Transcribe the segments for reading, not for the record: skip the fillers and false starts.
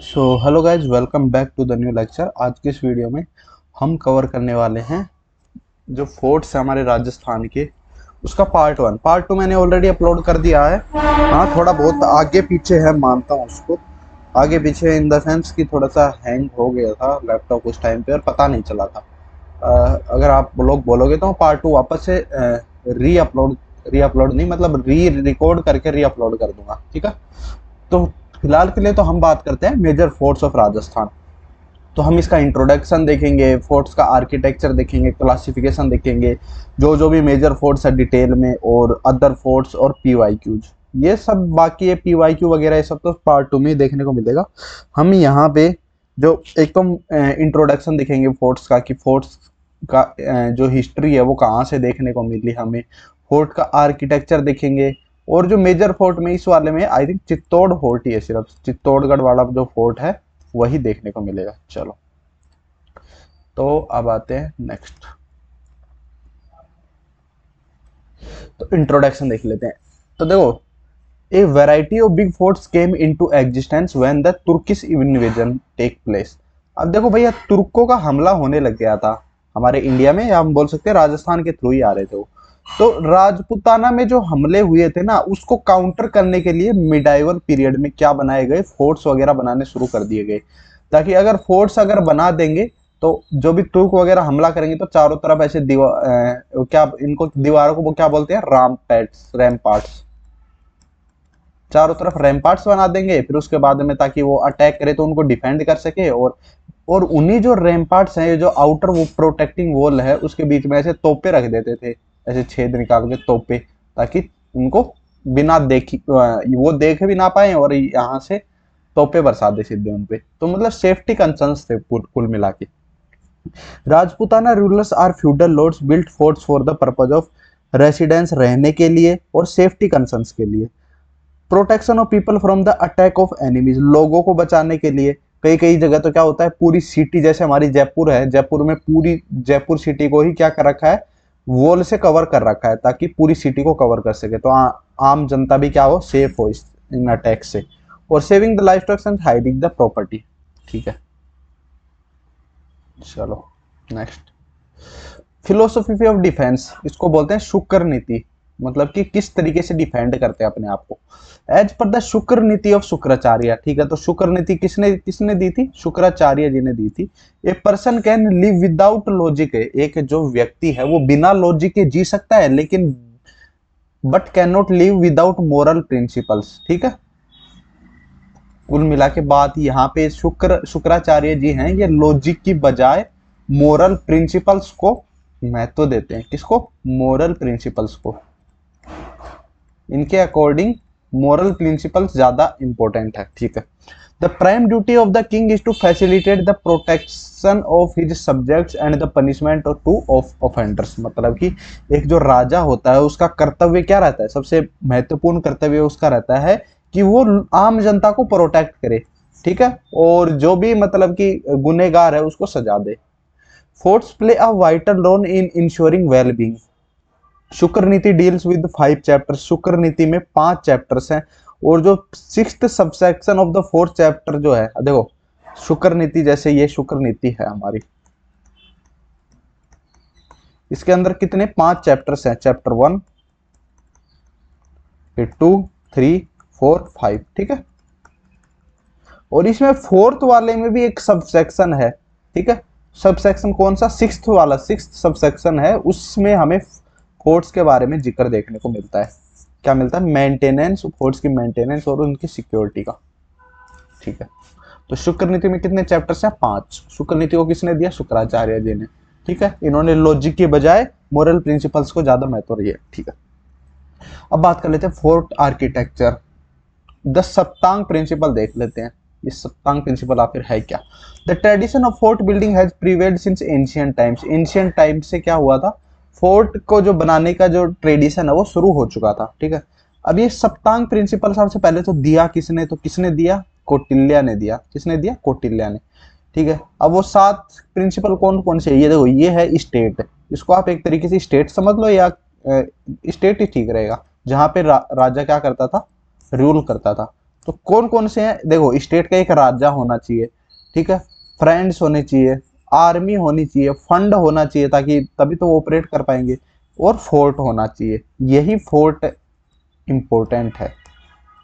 So hello guys, welcome back to the new lecture. आज की इस वीडियो में हम कवर करने वाले हैं जो फोर्ट्स है हमारे राजस्थान के, उसका पार्ट 1। पार्ट 2 मैंने ऑलरेडी अपलोड कर दिया है। हाँ, थोड़ा बहुत आगे पीछे है, मानता हूँ उसको। आगे पीछे इन द सेंस कि थोड़ा सा हैंग हो गया था लैपटॉप उस टाइम पे और पता नहीं चला था। अगर आप लोग बोलोगे तो पार्ट 2 वापस से री अपलोड नहीं, मतलब री रिकॉर्ड करके री अपलोड कर दूंगा। ठीक है, तो फिलहाल के लिए तो हम बात करते हैं मेजर फोर्ट्स ऑफ राजस्थान। तो हम इसका इंट्रोडक्शन देखेंगे, फोर्ट्स का आर्किटेक्चर देखेंगे, क्लासिफिकेशन देखेंगे, जो जो भी मेजर फोर्ट्स है डिटेल में, और अदर फोर्ट्स और पीवाईक्यूज, ये सब बाकी है। पीवाईक्यू वगैरह ये सब तो पार्ट 2 में ही देखने को मिलेगा। हम यहाँ पे जो एक तो इंट्रोडक्शन देखेंगे फोर्ट्स का, कि फोर्ट्स का जो हिस्ट्री है वो कहाँ से देखने को मिली हमें। फोर्ट का आर्किटेक्चर देखेंगे, और जो मेजर फोर्ट में इस वाले में आई थिंक चित्तौड़ फोर्ट ही है, सिर्फ चित्तौड़गढ़ वाला जो फोर्ट है वही देखने को मिलेगा। चलो, तो अब आते हैं नेक्स्ट। तो इंट्रोडक्शन देख लेते हैं। तो देखो, a variety of big forts came into existence when the Turkish invasion take place. अब देखो भैया, तुर्कों का हमला होने लग गया था हमारे इंडिया में, या हम बोल सकते हैं राजस्थान के थ्रू ही आ रहे थे वो। तो राजपुताना में जो हमले हुए थे ना, उसको काउंटर करने के लिए मिडाइवल पीरियड में क्या बनाए गए, फोर्ट्स वगैरह बनाने शुरू कर दिए गए, ताकि अगर फोर्ट्स अगर बना देंगे तो जो भी तुर्क वगैरह हमला करेंगे तो चारों तरफ ऐसे क्या इनको दीवारों को वो क्या बोलते हैं, रैम्पार्ट्स, चारों तरफ रैम्पार्ट्स बना देंगे। फिर उसके बाद में ताकि वो अटैक करे तो उनको डिफेंड कर सके। और उन्हीं जो रैम्पार्ट्स हैं, जो आउटर वो प्रोटेक्टिंग वॉल है, उसके बीच में ऐसे तोपे रख देते थे, ऐसे छेद निकाल के तोपे, ताकि उनको बिना देखी वो देख भी ना पाए और यहाँ से तोपे बरसा दे सीधे उन पे। तो मतलब सेफ्टी कंसर्न्स थे कुल मिला के। Rajputana rulers are feudal lords built forts for the purpose of residence, रहने के लिए और सेफ्टी कंसर्न्स के लिए। Protection of people from the attack of enemies, लोगों को बचाने के लिए। कई कई जगह तो क्या होता है, पूरी सिटी, जैसे हमारी जयपुर है, जयपुर में पूरी जयपुर सिटी को ही क्या कर रखा है, वॉल से कवर कर रखा है, ताकि पूरी सिटी को कवर कर सके, तो आम जनता भी क्या हो, सेफ हो इस इन अटैक से। और saving the life stocks and hiding the property. ठीक है, चलो नेक्स्ट। फिलोसफी ऑफ डिफेंस, इसको बोलते हैं शुक्र नीति, मतलब कि किस तरीके से डिफेंड करते हैं अपने आप को। एज पर द शुक्र नीति ऑफ शुक्राचार्य। ठीक है, तो शुक्र नीति किसने किसने दी थी, शुक्राचार्य जी ने दी थी। A person can live without logic, एक जो व्यक्ति है वो बिना लॉजिक के जी सकता है, लेकिन but can not live without moral principles. ठीक है, कुल मिला के बात यहाँ पे शुक्राचार्य जी हैं, ये लॉजिक की बजाय मोरल प्रिंसिपल्स को महत्व देते हैं। किसको, मोरल प्रिंसिपल्स को। इनके अकॉर्डिंग मोरल प्रिंसिपल्स ज्यादा इंपॉर्टेंट है। ठीक है, the prime duty of the king is to facilitate the protection of his subjects and the punishment to of offenders. मतलब कि एक जो राजा होता है उसका कर्तव्य क्या रहता है, सबसे महत्वपूर्ण कर्तव्य उसका रहता है कि वो आम जनता को प्रोटेक्ट करे। ठीक है, और जो भी मतलब कि गुनहगार है उसको सजा दे। Forts play a vital role in ensuring wellbeing. Shukra Niti deals with 5 chapters, शुक्र नीति में 5 चैप्टर्स हैं। और जो 6th subsection of the 4th chapter जो है, देखो शुक्र नीति, जैसे ये शुक्र नीति है हमारी, इसके अंदर कितने 5 चैप्टर्स हैं, चैप्टर 1, फिर 2, 3, 4, 5। ठीक है, और इसमें 4th वाले में भी एक सबसेक्शन है। ठीक है, सबसेक्शन कौन सा, 6th वाला, 6th सबसेक्शन है, उसमें हमें फोर्ट्स के बारे में जिक्र देखने को मिलता है। क्या मिलता है, मेंटेनेंस, फोर्ट्स की मेंटेनेंस और उनकी सिक्योरिटी का। ठीक है, तो शुक्र नीति में कितने चैप्टर्स हैं, 5। शुक्र नीति को किसने दिया, शुक्राचार्य जी ने। ठीक है, इन्होंने लॉजिक के बजाय मोरल प्रिंसिपल्स को ज्यादा महत्व दिया। ठीक है, अब बात कर लेते हैं फोर्ट आर्किटेक्चर। द सप्तांग प्रिंसिपल देख लेते हैं। ये सप्तांग प्रिंसिपल आखिर है क्या। The tradition of fort building has prevailed since ancient times. Ancient times से क्या हुआ था, फोर्ट को जो बनाने का जो ट्रेडिशन है वो शुरू हो चुका था। ठीक है, अब ये सप्तांग प्रिंसिपल सबसे पहले तो दिया किसने, तो किसने दिया, कौटिल्य ने दिया। किसने दिया, कौटिल्य ने। ठीक है, अब वो 7 प्रिंसिपल कौन कौन से, ये देखो, ये है स्टेट, इसको आप एक तरीके से स्टेट समझ लो, या स्टेट ही ठीक रहेगा, जहां पे राजा क्या करता था, रूल करता था। तो कौन कौन से हैं, देखो स्टेट का एक राजा होना चाहिए, ठीक है, फ्रेंड्स होने चाहिए, आर्मी होनी चाहिए, फंड होना चाहिए ताकि तभी तो वो ऑपरेट कर पाएंगे, और फोर्ट होना चाहिए। यही फोर्ट इंपॉर्टेंट है,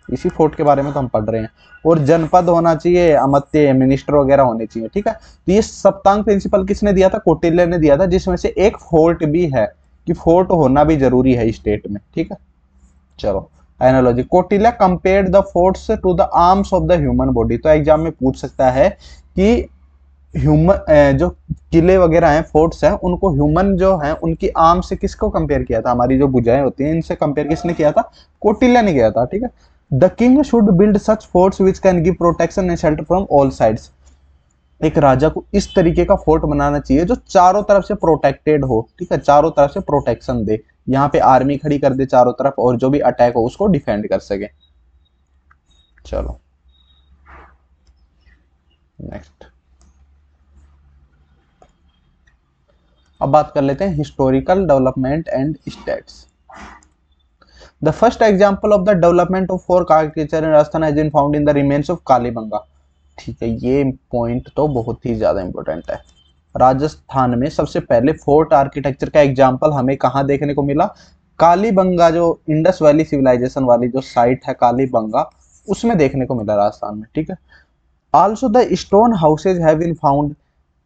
इसी फोर्ट के बारे में तो हम पढ़ रहे हैं। और जनपद होना चाहिए, अमात्य मिनिस्टर वगैरह होने चाहिए, ठीक है। तो ये सप्तांग प्रिंसिपल किसने दिया था, कौटिल्य ने दिया था, जिसमें से एक फोर्ट भी है कि फोर्ट होना भी जरूरी है स्टेट में, ठीक है। चलो analogy, Kautilya compared the forts to the arms of the human body. तो एग्जाम में पूछ सकता है कि ह्यूमन जो किले वगैरह हैं, फोर्ट्स हैं, उनको ह्यूमन जो है उनकी आर्म से किसको कंपेयर किया था, हमारी जो भुजाएं होती हैं इनसे कंपेयर किसने किया था, कौटिल्य ने किया था, ठीक है। The king should build such forts which can give protection and shelter from all sides. एक राजा को इस तरीके का फोर्ट बनाना चाहिए जो चारों तरफ से प्रोटेक्टेड हो, ठीक है, चारों तरफ से प्रोटेक्शन दे, यहाँ पे आर्मी खड़ी कर दे चारों तरफ और जो भी अटैक हो उसको डिफेंड कर सके। चलो नेक्स्ट, अब बात कर लेते हैं historical development and states. The first example of the development of fort architecture in Rajasthan has been found in the remains of Kalibanga. ठीक है, ये पॉइंट तो बहुत ही ज्यादा इंपॉर्टेंट है। राजस्थान में सबसे पहले फोर्ट आर्किटेक्चर का एग्जाम्पल हमें कहाँ देखने को मिला, कालीबंगा, जो इंडस वैली सिविलाइजेशन वाली जो साइट है कालीबंगा, उसमें देखने को मिला राजस्थान में, ठीक है। Also the stone houses have been found,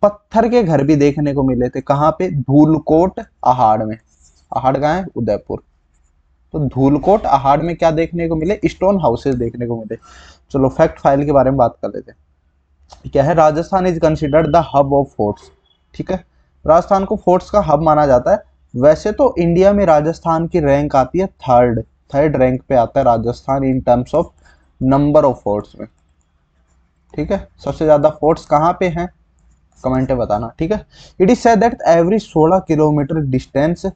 पत्थर के घर भी देखने को मिले थे, कहाँ पे, धूलकोट आहड़ में। आहड़ कहाँ है, उदयपुर। तो धूलकोट आहड़ में क्या देखने को मिले, स्टोन हाउसेज देखने को मिले। चलो फैक्ट फाइल के बारे में बात कर लेते हैं। क्या है, Rajasthan is considered the hub of forts, ठीक है, राजस्थान को फोर्ट्स का हब माना जाता है। वैसे तो इंडिया में राजस्थान की रैंक आती है थर्ड, थर्ड रैंक पे आता है Rajasthan in terms of number of forts में, ठीक है। सबसे ज्यादा फोर्ट्स कहाँ पे हैं, कमेंट में बताना, ठीक है। It is said that every 16 kilometre distance,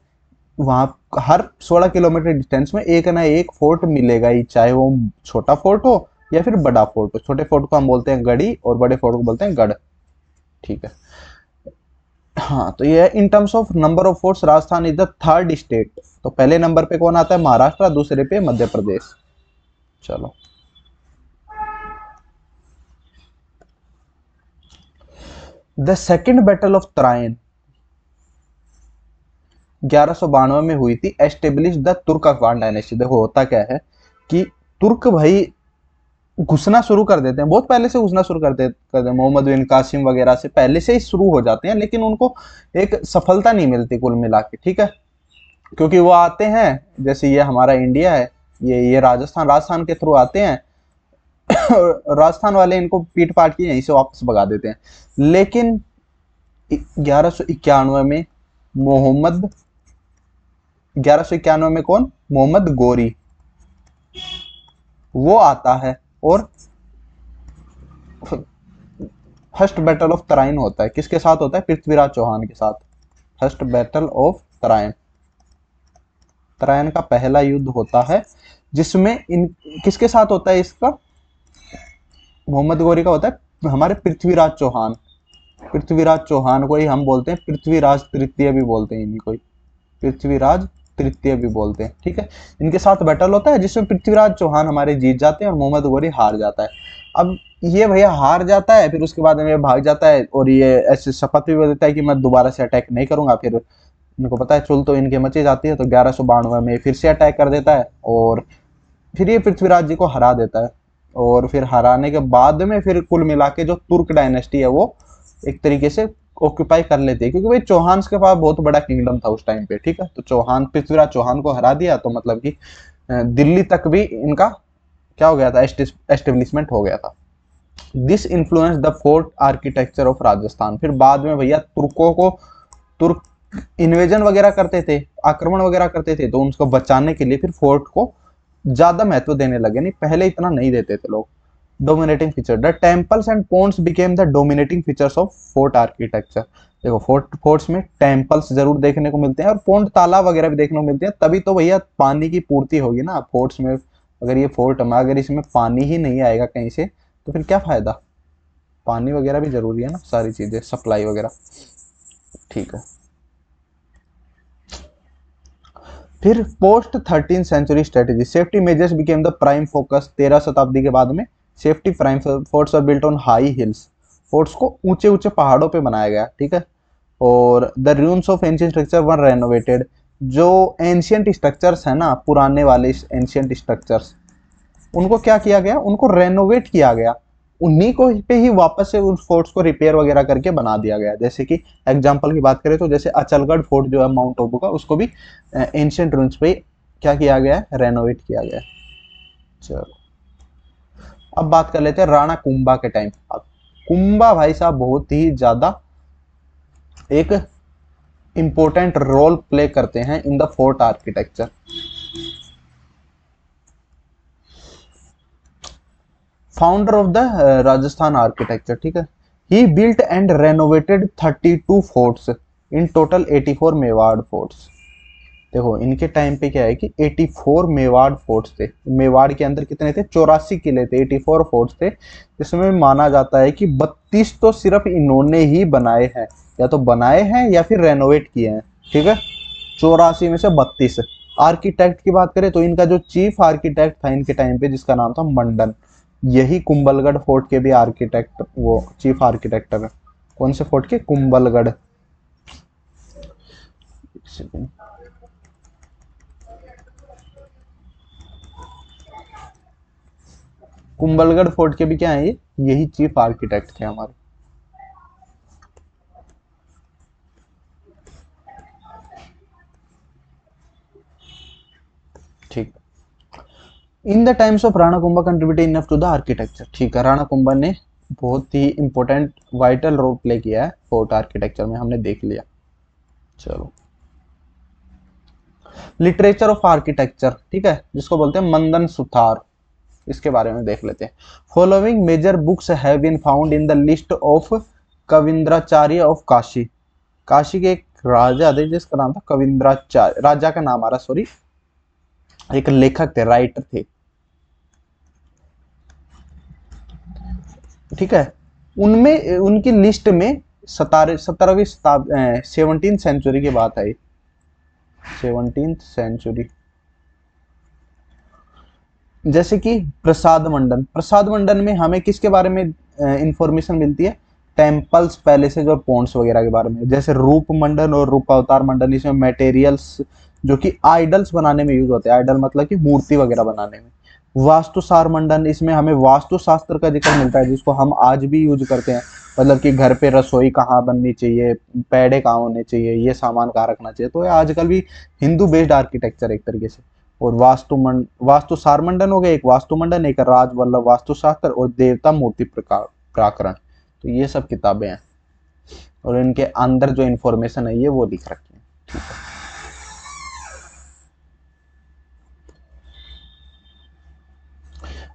वहां हर 16 किलोमीटर डिस्टेंस में एक ना एक फोर्ट मिलेगा ही, चाहे वो छोटा फोर्ट हो या फिर बड़ा फोर्ट हो। छोटे फोर्ट को हम बोलते हैं गढ़ी और बड़े फोर्ट को बोलते हैं गढ़, ठीक है। हाँ, तो ये in terms of number of forts Rajasthan is the third state. तो पहले नंबर पे कौन आता है, महाराष्ट्र, दूसरे पे मध्य प्रदेश। चलो the second battle of Tarain 1192 में हुई थी, एस्टेब्लिश द तुर्क अफगान डायनेस्टी। देखो होता क्या है कि तुर्क भाई घुसना शुरू कर देते हैं, बहुत पहले से घुसना शुरू कर देते हैं, मोहम्मद बिन कासिम वगैरह से पहले से ही शुरू हो जाते हैं, लेकिन उनको एक सफलता नहीं मिलती कुल मिला के, ठीक है। क्योंकि वो आते हैं, जैसे ये हमारा इंडिया है, ये राजस्थान, राजस्थान के थ्रू आते हैं राजस्थान वाले इनको पीट पाट के यहीं से वापस भगा देते हैं। लेकिन 1191 में मोहम्मद, 1191 में कौन, मोहम्मद गोरी, वो आता है और फर्स्ट बैटल ऑफ तराइन होता है, किसके साथ होता है, पृथ्वीराज चौहान के साथ। First battle of Tarain, Tarain का पहला युद्ध होता है, जिसमें इन किसके साथ होता है इसका, मोहम्मद गौरी का होता है हमारे पृथ्वीराज चौहान। पृथ्वीराज चौहान को ही हम बोलते हैं पृथ्वीराज तृतीय भी बोलते हैं, इन्हीं को ही पृथ्वीराज तृतीय भी बोलते हैं, ठीक है। इनके साथ बैटल होता है जिसमें पृथ्वीराज चौहान हमारे जीत जाते हैं और मोहम्मद गौरी हार जाता है। अब ये भैया हार जाता है, फिर उसके बाद में ये भाग जाता है और ये ऐसे शपथ भी देता है कि मैं दोबारा से अटैक नहीं करूंगा। फिर इनको पता है चुल तो इनके मची जाती है, तो 1192 में फिर से अटैक कर देता है और फिर ये पृथ्वीराज जी को हरा देता है। और फिर हराने के बाद में फिर कुल मिला के जो तुर्क डायनेस्टी है वो एक तरीके से ऑक्यूपाई कर लेते हैं, क्योंकि भाई चौहान के पास बहुत बड़ा किंगडम था उस टाइम पे, ठीक है। तो चौहान, पृथ्वीराज चौहान को हरा दिया तो मतलब कि दिल्ली तक भी इनका क्या हो गया था, एस्टेब्लिशमेंट हो गया था। This influence the fort architecture of Rajasthan. फिर बाद में भैया तुर्कों को, तुर्क इन्वेजन वगैरह करते थे, आक्रमण वगैरह करते थे, तो उनको बचाने के लिए फिर फोर्ट को ज्यादा महत्व देने लगे, नहीं पहले इतना नहीं देते थे लोग। Dominating feature, the temples and ponds became the dominating features of fort architecture. देखो फोर्ट्स में टेम्पल्स जरूर देखने को मिलते हैं और पोन्ट, तालाब वगैरह भी देखने को मिलते हैं, तभी तो भैया पानी की पूर्ति होगी ना फोर्ट्स में। अगर ये फोर्ट में अगर इसमें पानी ही नहीं आएगा कहीं से तो फिर क्या फायदा, पानी वगैरह भी जरूरी है ना, सारी चीजें सप्लाई वगैरह, ठीक है। फिर post 13th century strategy, safety measures became the prime focus. 13 शताब्दी के बाद में safety prime forts are built on high hills, forts को ऊंचे ऊंचे पहाड़ों पे बनाया गया, ठीक है। और the रून्स of ancient structure were renovated, जो एंशियंट स्ट्रक्चर्स है ना, पुराने वाले एंशियंट स्ट्रक्चर्स, उनको क्या किया गया, उनको रेनोवेट किया गया, उन्हीं को पे ही वापस से उस फोर्ट्स को रिपेयर वगैरह करके बना दिया गया। जैसे कि एग्जांपल की बात करें तो जैसे अचलगढ़ फोर्ट जो है माउंट आबू का, उसको भी एंशियंट रून्स पे क्या किया गया है, रेनोवेट किया गया है। चलो अब बात कर लेते हैं राणा कुंभा के टाइम। कुंभा भाई साहब बहुत ही ज्यादा एक इंपॉर्टेंट रोल प्ले करते हैं in the fort architecture. Founder of the Rajasthan architecture, ठीक है। He built and renovated 32 forts, in total 84 Mewar forts. देखो इनके टाइम पे क्या है कि 84 मेवाड़ फोर्ट्स थे। मेवाड़ के अंदर कितने थे, 84 किले थे, 84 फोर्ट्स थे। इसमें माना जाता है कि 32 तो सिर्फ इन्होंने ही बनाए हैं, या तो बनाए हैं या फिर रेनोवेट किए हैं, ठीक है। 84 में से 32। आर्किटेक्ट की बात करें तो इनका जो चीफ आर्किटेक्ट था इनके टाइम पे, जिसका नाम था मंडन, यही कुंभलगढ़ फोर्ट के भी आर्किटेक्ट, वो चीफ आर्किटेक्ट है। कौन से फोर्ट के, कुंभलगढ़। कुंभलगढ़ फोर्ट के भी क्या है, यही चीफ आर्किटेक्ट थे हमारे। ठीक। In the times of Rana Kumbha contributed enough to the architecture, ठीक है। राणा कुंभा ने बहुत ही इंपॉर्टेंट वाइटल रोल प्ले किया है फोर्ट आर्किटेक्चर में, हमने देख लिया। चलो लिटरेचर ऑफ आर्किटेक्चर, ठीक है, जिसको बोलते हैं मंदन सुथार, इसके बारे में देख लेते हैं। Following major books have been found in the list of Kavindracharya of Kashi. Kashi के एक राजा थे जिसका नाम था कविंद्राचार्य, राजा का नाम आ रहा, सॉरी, एक लेखक थे, राइटर थे, ठीक है। उनमें उनकी लिस्ट में 17वीं 17th सेंचुरी की बात आई, 17th सेंचुरी। जैसे कि प्रसाद मंडन, प्रसाद मंडन में हमें किसके बारे में इंफॉर्मेशन मिलती है, टेम्पल्स, पैलेसेज और पॉन्ड्स वगैरह के बारे में। जैसे रूप मंडन और रूप अवतार मंडन, इसमें मटेरियल्स जो कि आइडल्स बनाने में यूज होते हैं, आइडल मतलब कि मूर्ति वगैरह बनाने में। वास्तुसार मंडन, इसमें हमें वास्तु शास्त्र का जिक्र मिलता है, जिसको हम आज भी यूज करते हैं, मतलब कि घर पे रसोई कहाँ बननी चाहिए, पैड़े कहाँ होने चाहिए, ये सामान कहाँ रखना चाहिए। तो आजकल भी हिंदू बेस्ड आर्किटेक्चर एक तरीके से। और वास्तुसार मंडन हो गया एक, वास्तु मंडन एक, राज वल्लभ वास्तुशास्त्र और देवता मूर्ति प्राकरण। तो ये सब किताबें हैं और इनके अंदर जो इंफॉर्मेशन है ये वो लिख रखी है, ठीक है।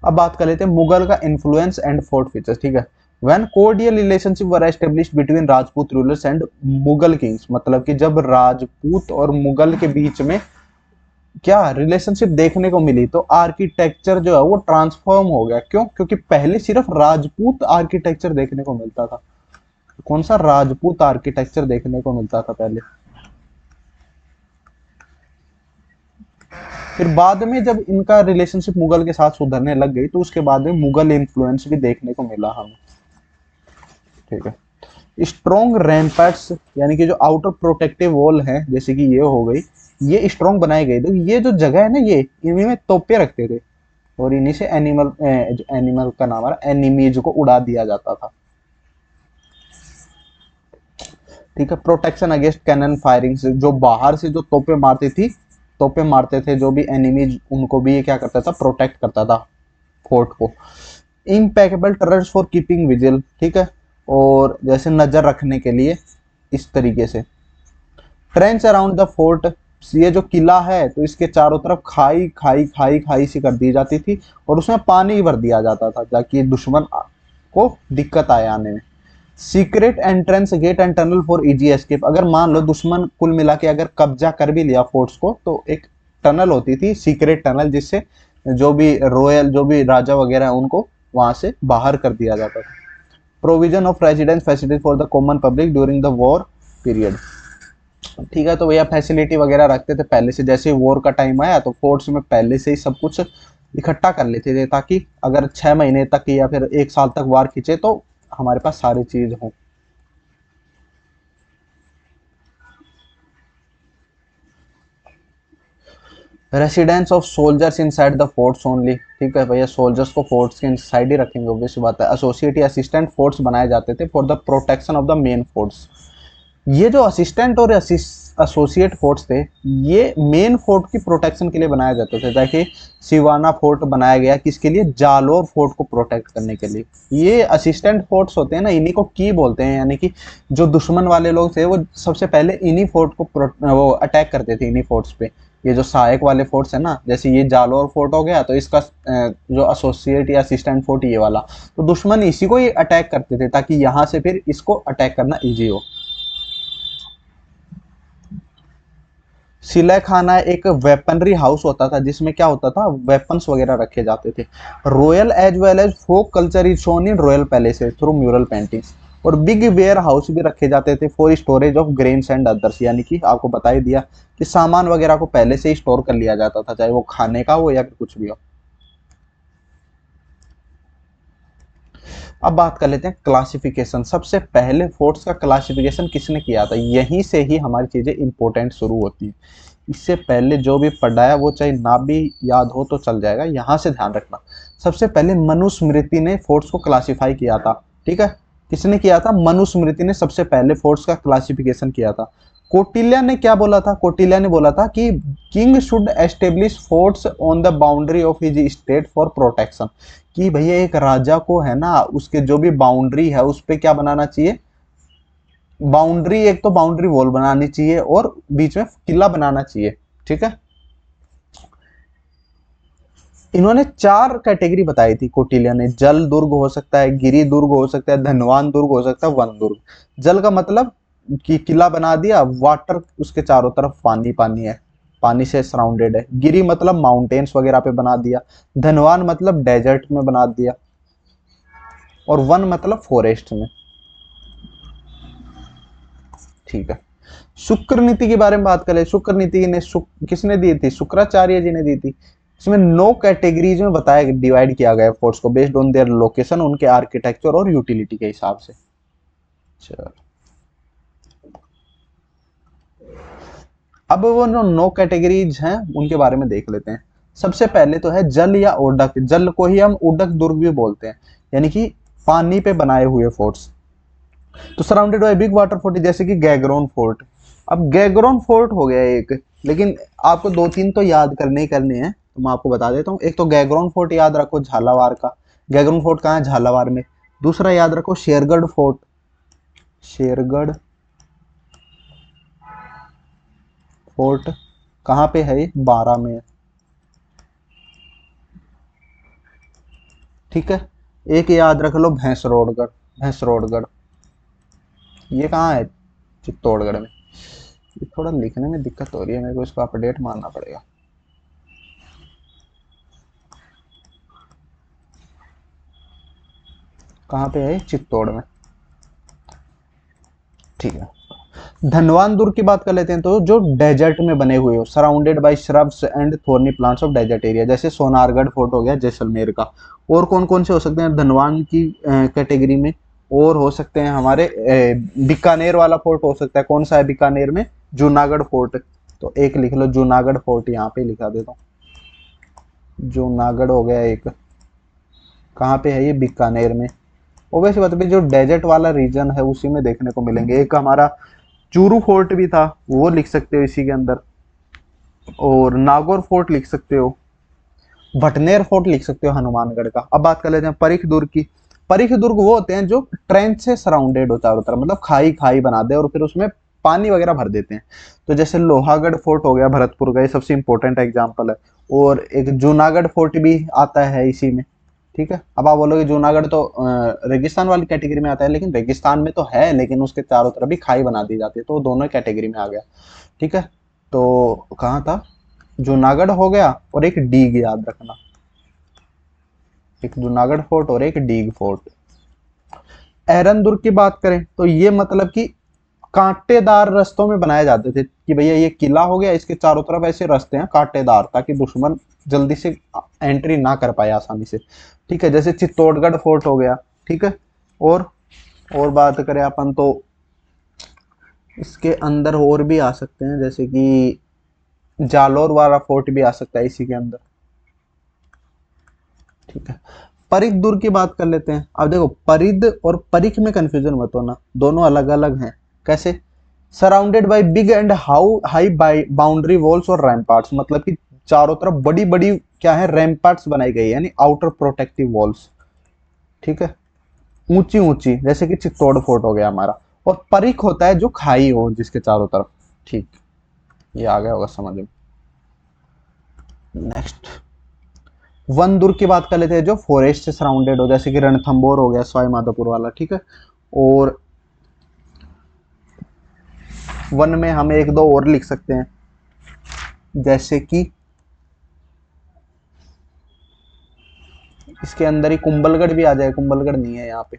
अब बात कर लेते हैं मुगल का इन्फ्लुएंस एंड फोर्ट फीचर्स, ठीक है। When cordial relationship were established between Rajput rulers and Mughal Kings, मतलब कि जब राजपूत और मुगल के बीच में क्या रिलेशनशिप देखने को मिली, तो आर्किटेक्चर जो है वो ट्रांसफॉर्म हो गया। क्यों, क्योंकि पहले सिर्फ राजपूत आर्किटेक्चर देखने को मिलता था। कौन सा, राजपूत आर्किटेक्चर देखने को मिलता था पहले। फिर बाद में जब इनका रिलेशनशिप मुगल के साथ सुधरने लग गई तो उसके बाद में मुगल इन्फ्लुएंस भी देखने को मिला हमें, ठीक है। स्ट्रॉन्ग रैम्पर्ट्स, यानी कि जो आउटर प्रोटेक्टिव वॉल है, जैसे कि ये हो गई, ये स्ट्रॉन्ग बनाई गई। तो ये जो जगह है ना, ये इन्हीं में तोपे रखते थे और इन्हीं से एनिमल का नाम आ रहा, एनिमीज को उड़ा दिया जाता था, ठीक है। प्रोटेक्शन अगेंस्ट कैनन फायरिंग से, जो बाहर से जो तोपे मारते थे जो भी एनिमीज, उनको भी ये क्या करता था, प्रोटेक्ट करता था फोर्ट को। Impeccable turrets for keeping vigil, ठीक है, और जैसे नजर रखने के लिए इस तरीके से। ट्रेंच अराउंड द फोर्ट, ये जो किला है तो इसके चारों तरफ खाई खाई खाई खाई सी कर दी जाती थी और उसमें पानी भर दिया जाता था ताकि दुश्मन को दिक्कत आए आने में। Secret entrance gate and tunnel for easy escape, अगर मान लो दुश्मन कुल मिला के अगर कब्जा कर भी लिया फोर्ट्स को, तो एक टनल होती थी, सीक्रेट टनल, जिससे जो भी रॉयल, जो भी राजा वगैरह है उनको वहां से बाहर कर दिया जाता था। Provision of residence facility for the common public during the war period, ठीक है, तो भैया फैसिलिटी वगैरह रखते थे पहले से, जैसे वॉर का टाइम आया तो फोर्ट्स में पहले से ही सब कुछ इकट्ठा कर लेते थे, ताकि अगर 6 महीने तक या फिर 1 साल तक वार खींचे तो हमारे पास सारी चीज हो। Residence of soldiers inside the forts only. ठीक है भैया, सोल्जर्स को फोर्ट्स के इनसाइड ही रखेंगे, ऑब्वियस बात है। एसोसिएट या असिस्टेंट फोर्ट्स बनाए जाते थे for the protection of the main forts. ये जो असिस्टेंट और एसोसिएट फोर्ट्स थे, ये मेन फोर्ट की प्रोटेक्शन के लिए बनाए जाते थे। जैसे सिवाना फोर्ट बनाया गया किसके लिए, जालोर फोर्ट को प्रोटेक्ट करने के लिए। ये असिस्टेंट फोर्ट्स होते हैं ना, इन्हीं को की बोलते हैं, यानी कि जो दुश्मन वाले लोग थे वो सबसे पहले इन्हीं फोर्ट को वो अटैक करते थे, इन्हीं फोर्ट्स पे। ये जो सहायक वाले फोर्ट्स है ना, जैसे ये जालोर फोर्ट हो गया, तो इसका जो एसोसिएट या असिस्टेंट फोर्ट ये वाला, तो दुश्मन इसी को ही अटैक करते थे, ताकि यहाँ से फिर इसको अटैक करना इजी हो। सिलाई खाना एक वेपनरी हाउस होता था, जिसमें क्या होता था, वेपन्स वगैरह रखे जाते थे। Royal as well as folk culture is shown in royal palaces through mural paintings. और बिग वेयर हाउस भी रखे जाते थे for storage of grains and others, यानी कि आपको बता ही दिया कि सामान वगैरह को पहले से ही स्टोर कर लिया जाता था, चाहे वो खाने का हो या फिर कुछ भी हो। अब बात कर लेते हैं क्लासिफिकेशन। सबसे पहले फोर्ट्स का क्लासिफिकेशन किसने किया था, यहीं से ही हमारी चीजें इंपॉर्टेंट शुरू होती है। इससे पहले जो भी पढ़ा है वो चाहे ना भी याद हो तो चल जाएगा, यहां से ध्यान रखना। सबसे पहले मनुस्मृति ने फोर्ट्स को क्लासिफाई किया था। ठीक है, किसने किया था, मनुस्मृति ने सबसे पहले फोर्ट्स का क्लासिफिकेशन किया था। कौटिल्य ने क्या बोला था, कौटिल्य ने बोला था कि king should establish forts on the boundary of his state for protection. कि भैया एक राजा को है ना, उसके जो भी बाउंड्री है उस पे क्या बनाना चाहिए, बाउंड्री, एक तो बाउंड्री वॉल बनानी चाहिए और बीच में किला बनाना चाहिए। ठीक है, इन्होंने 4 कैटेगरी बताई थी कौटिल्य ने। जल दुर्ग हो सकता है, गिरी दुर्ग हो सकता है, धनवान दुर्ग हो सकता है, वन दुर्ग। जल का मतलब कि किला बना दिया, वाटर उसके चारों तरफ पानी पानी है, पानी से सराउंडेड है। गिरी मतलब माउंटेन्स वगैरह पे बना दिया। धनवान मतलब डेजर्ट में बना दिया। और वन मतलब फॉरेस्ट में। ठीक है, शुक्र नीति के बारे में बात करें। शुक्र नीति ने किसने दी थी, शुक्राचार्य जी ने दी थी। इसमें 9 कैटेगरीज में बताया, डिवाइड किया गया फोर्ट्स को बेस्ड ऑन देयर लोकेशन, उनके आर्किटेक्चर और यूटिलिटी के हिसाब से। चलो, अब वो जो 9 कैटेगरीज हैं उनके बारे में देख लेते हैं। सबसे पहले तो है जल या ओडक। जल को ही हम उडक दुर्ग भी बोलते हैं, यानी कि पानी पे बनाए हुए फोर्ट्स। तो surrounded by big water fort, जैसे कि गैगरोन फोर्ट। अब गैगरोन फोर्ट हो गया एक, लेकिन आपको 2-3 तो याद करने ही करने हैं, तो मैं आपको बता देता हूँ। एक तो गैगरोन फोर्ट याद रखो, झालावाड़ का। गैगरोन फोर्ट कहाँ है, झालावाड़ में। दूसरा याद रखो शेरगढ़ फोर्ट। शेरगढ़ फोर्ट कहाँ पे है, ये बारा में है। ठीक है, एक याद रख लो भैंसरोडगढ़। भैंसरोडगढ़ ये कहाँ है, चित्तौड़गढ़ में। ये थोड़ा लिखने में दिक्कत हो रही है मेरे को, इसको अपडेट मारना पड़ेगा। कहाँ पे है, चित्तौड़ में। ठीक है, धनवान दुर्ग की बात कर लेते हैं। तो जो डेजर्ट में बने हुए हो, surrounded by shrubs and thorny plants of desert area, जैसे सोनारगढ़ फोर्ट हो गया जैसलमेर का। और कौन कौन से हो सकते हैं धनवान की कैटेगरी में, और हो सकते हैं हमारे बीकानेर वाला फोर्ट हो सकता है। कौन सा है बीकानेर में, जूनागढ़ फोर्ट। तो एक लिख लो जूनागढ़ फोर्ट, यहाँ पे लिखा देता हूँ। जूनागढ़ हो गया एक, कहाँ पे है ये, बीकानेर में। ओवैसी बात है, जो डेजर्ट वाला रीजन है उसी में देखने को मिलेंगे। एक हमारा चूरू फोर्ट भी था, वो लिख सकते हो इसी के अंदर। और नागौर फोर्ट लिख सकते हो। भटनेर फोर्ट लिख सकते हो हनुमानगढ़ का। अब बात कर लेते हैं परिख दुर्ग की। परिख दुर्ग वो होते हैं जो ट्रेंच से सराउंडेड हो चारों तरफ, मतलब खाई खाई बना दे और फिर उसमें पानी वगैरह भर देते हैं। तो जैसे लोहागढ़ फोर्ट हो गया भरतपुर का, ये सबसे इंपॉर्टेंट एग्जाम्पल है। और एक जूनागढ़ फोर्ट भी आता है इसी में। ठीक है, अब आप बोलोगे जूनागढ़ तो रेगिस्तान वाली कैटेगरी में आता है, लेकिन रेगिस्तान में तो है, लेकिन उसके चारों तरफ भी खाई बना दी जाती है, तो दोनों कैटेगरी में आ गया। ठीक है, तो कहाँ था, जूनागढ़ हो गया। और एक डीग याद रखना, एक जूनागढ़ फोर्ट और एक डीग फोर्ट। एरन दुर्ग की बात करें तो ये मतलब कि कांटेदार रास्तों में बनाए जाते थे कि भैया ये किला हो गया, इसके चारों तरफ ऐसे रास्ते हैं कांटेदार, ताकि दुश्मन जल्दी से एंट्री ना कर पाए आसानी से। ठीक है, जैसे चित्तौड़गढ़ फोर्ट हो गया। ठीक है, और बात करें अपन तो इसके अंदर और भी आ सकते हैं, जैसे कि जालोर वाला फोर्ट भी आ सकता है इसी के अंदर। ठीक है, परिख दुर्ग की बात कर लेते हैं। अब देखो, परिध और परिख में कंफ्यूजन मत होना, दोनों अलग अलग हैं। कैसे? Surrounded by big and high boundary walls और रैम्पार्ट्स, मतलब कि चारों तरफ बड़ी बड़ी क्या है, रैम्पार्ट्स बनाई गई है, यानी आउटर प्रोटेक्टिव वॉल्स। ठीक है, ऊंची ऊंची, जैसे कि चित्तौड़ फोर्ट हो गया हमारा। और परिख होता है जो खाई हो जिसके चारों तरफ। ठीक, ये आ गया होगा समझ में। नेक्स्ट, वन दुर्ग की बात कर लेते हैं जो फॉरेस्ट से सराउंडेड हो, जैसे कि रणथंबोर हो गया सवाई माधोपुर वाला। ठीक है, और वन में हम एक दो और लिख सकते हैं, जैसे कि इसके अंदर ही कुंभलगढ़ भी आ जाए। कुंभलगढ़ नहीं है यहाँ पे।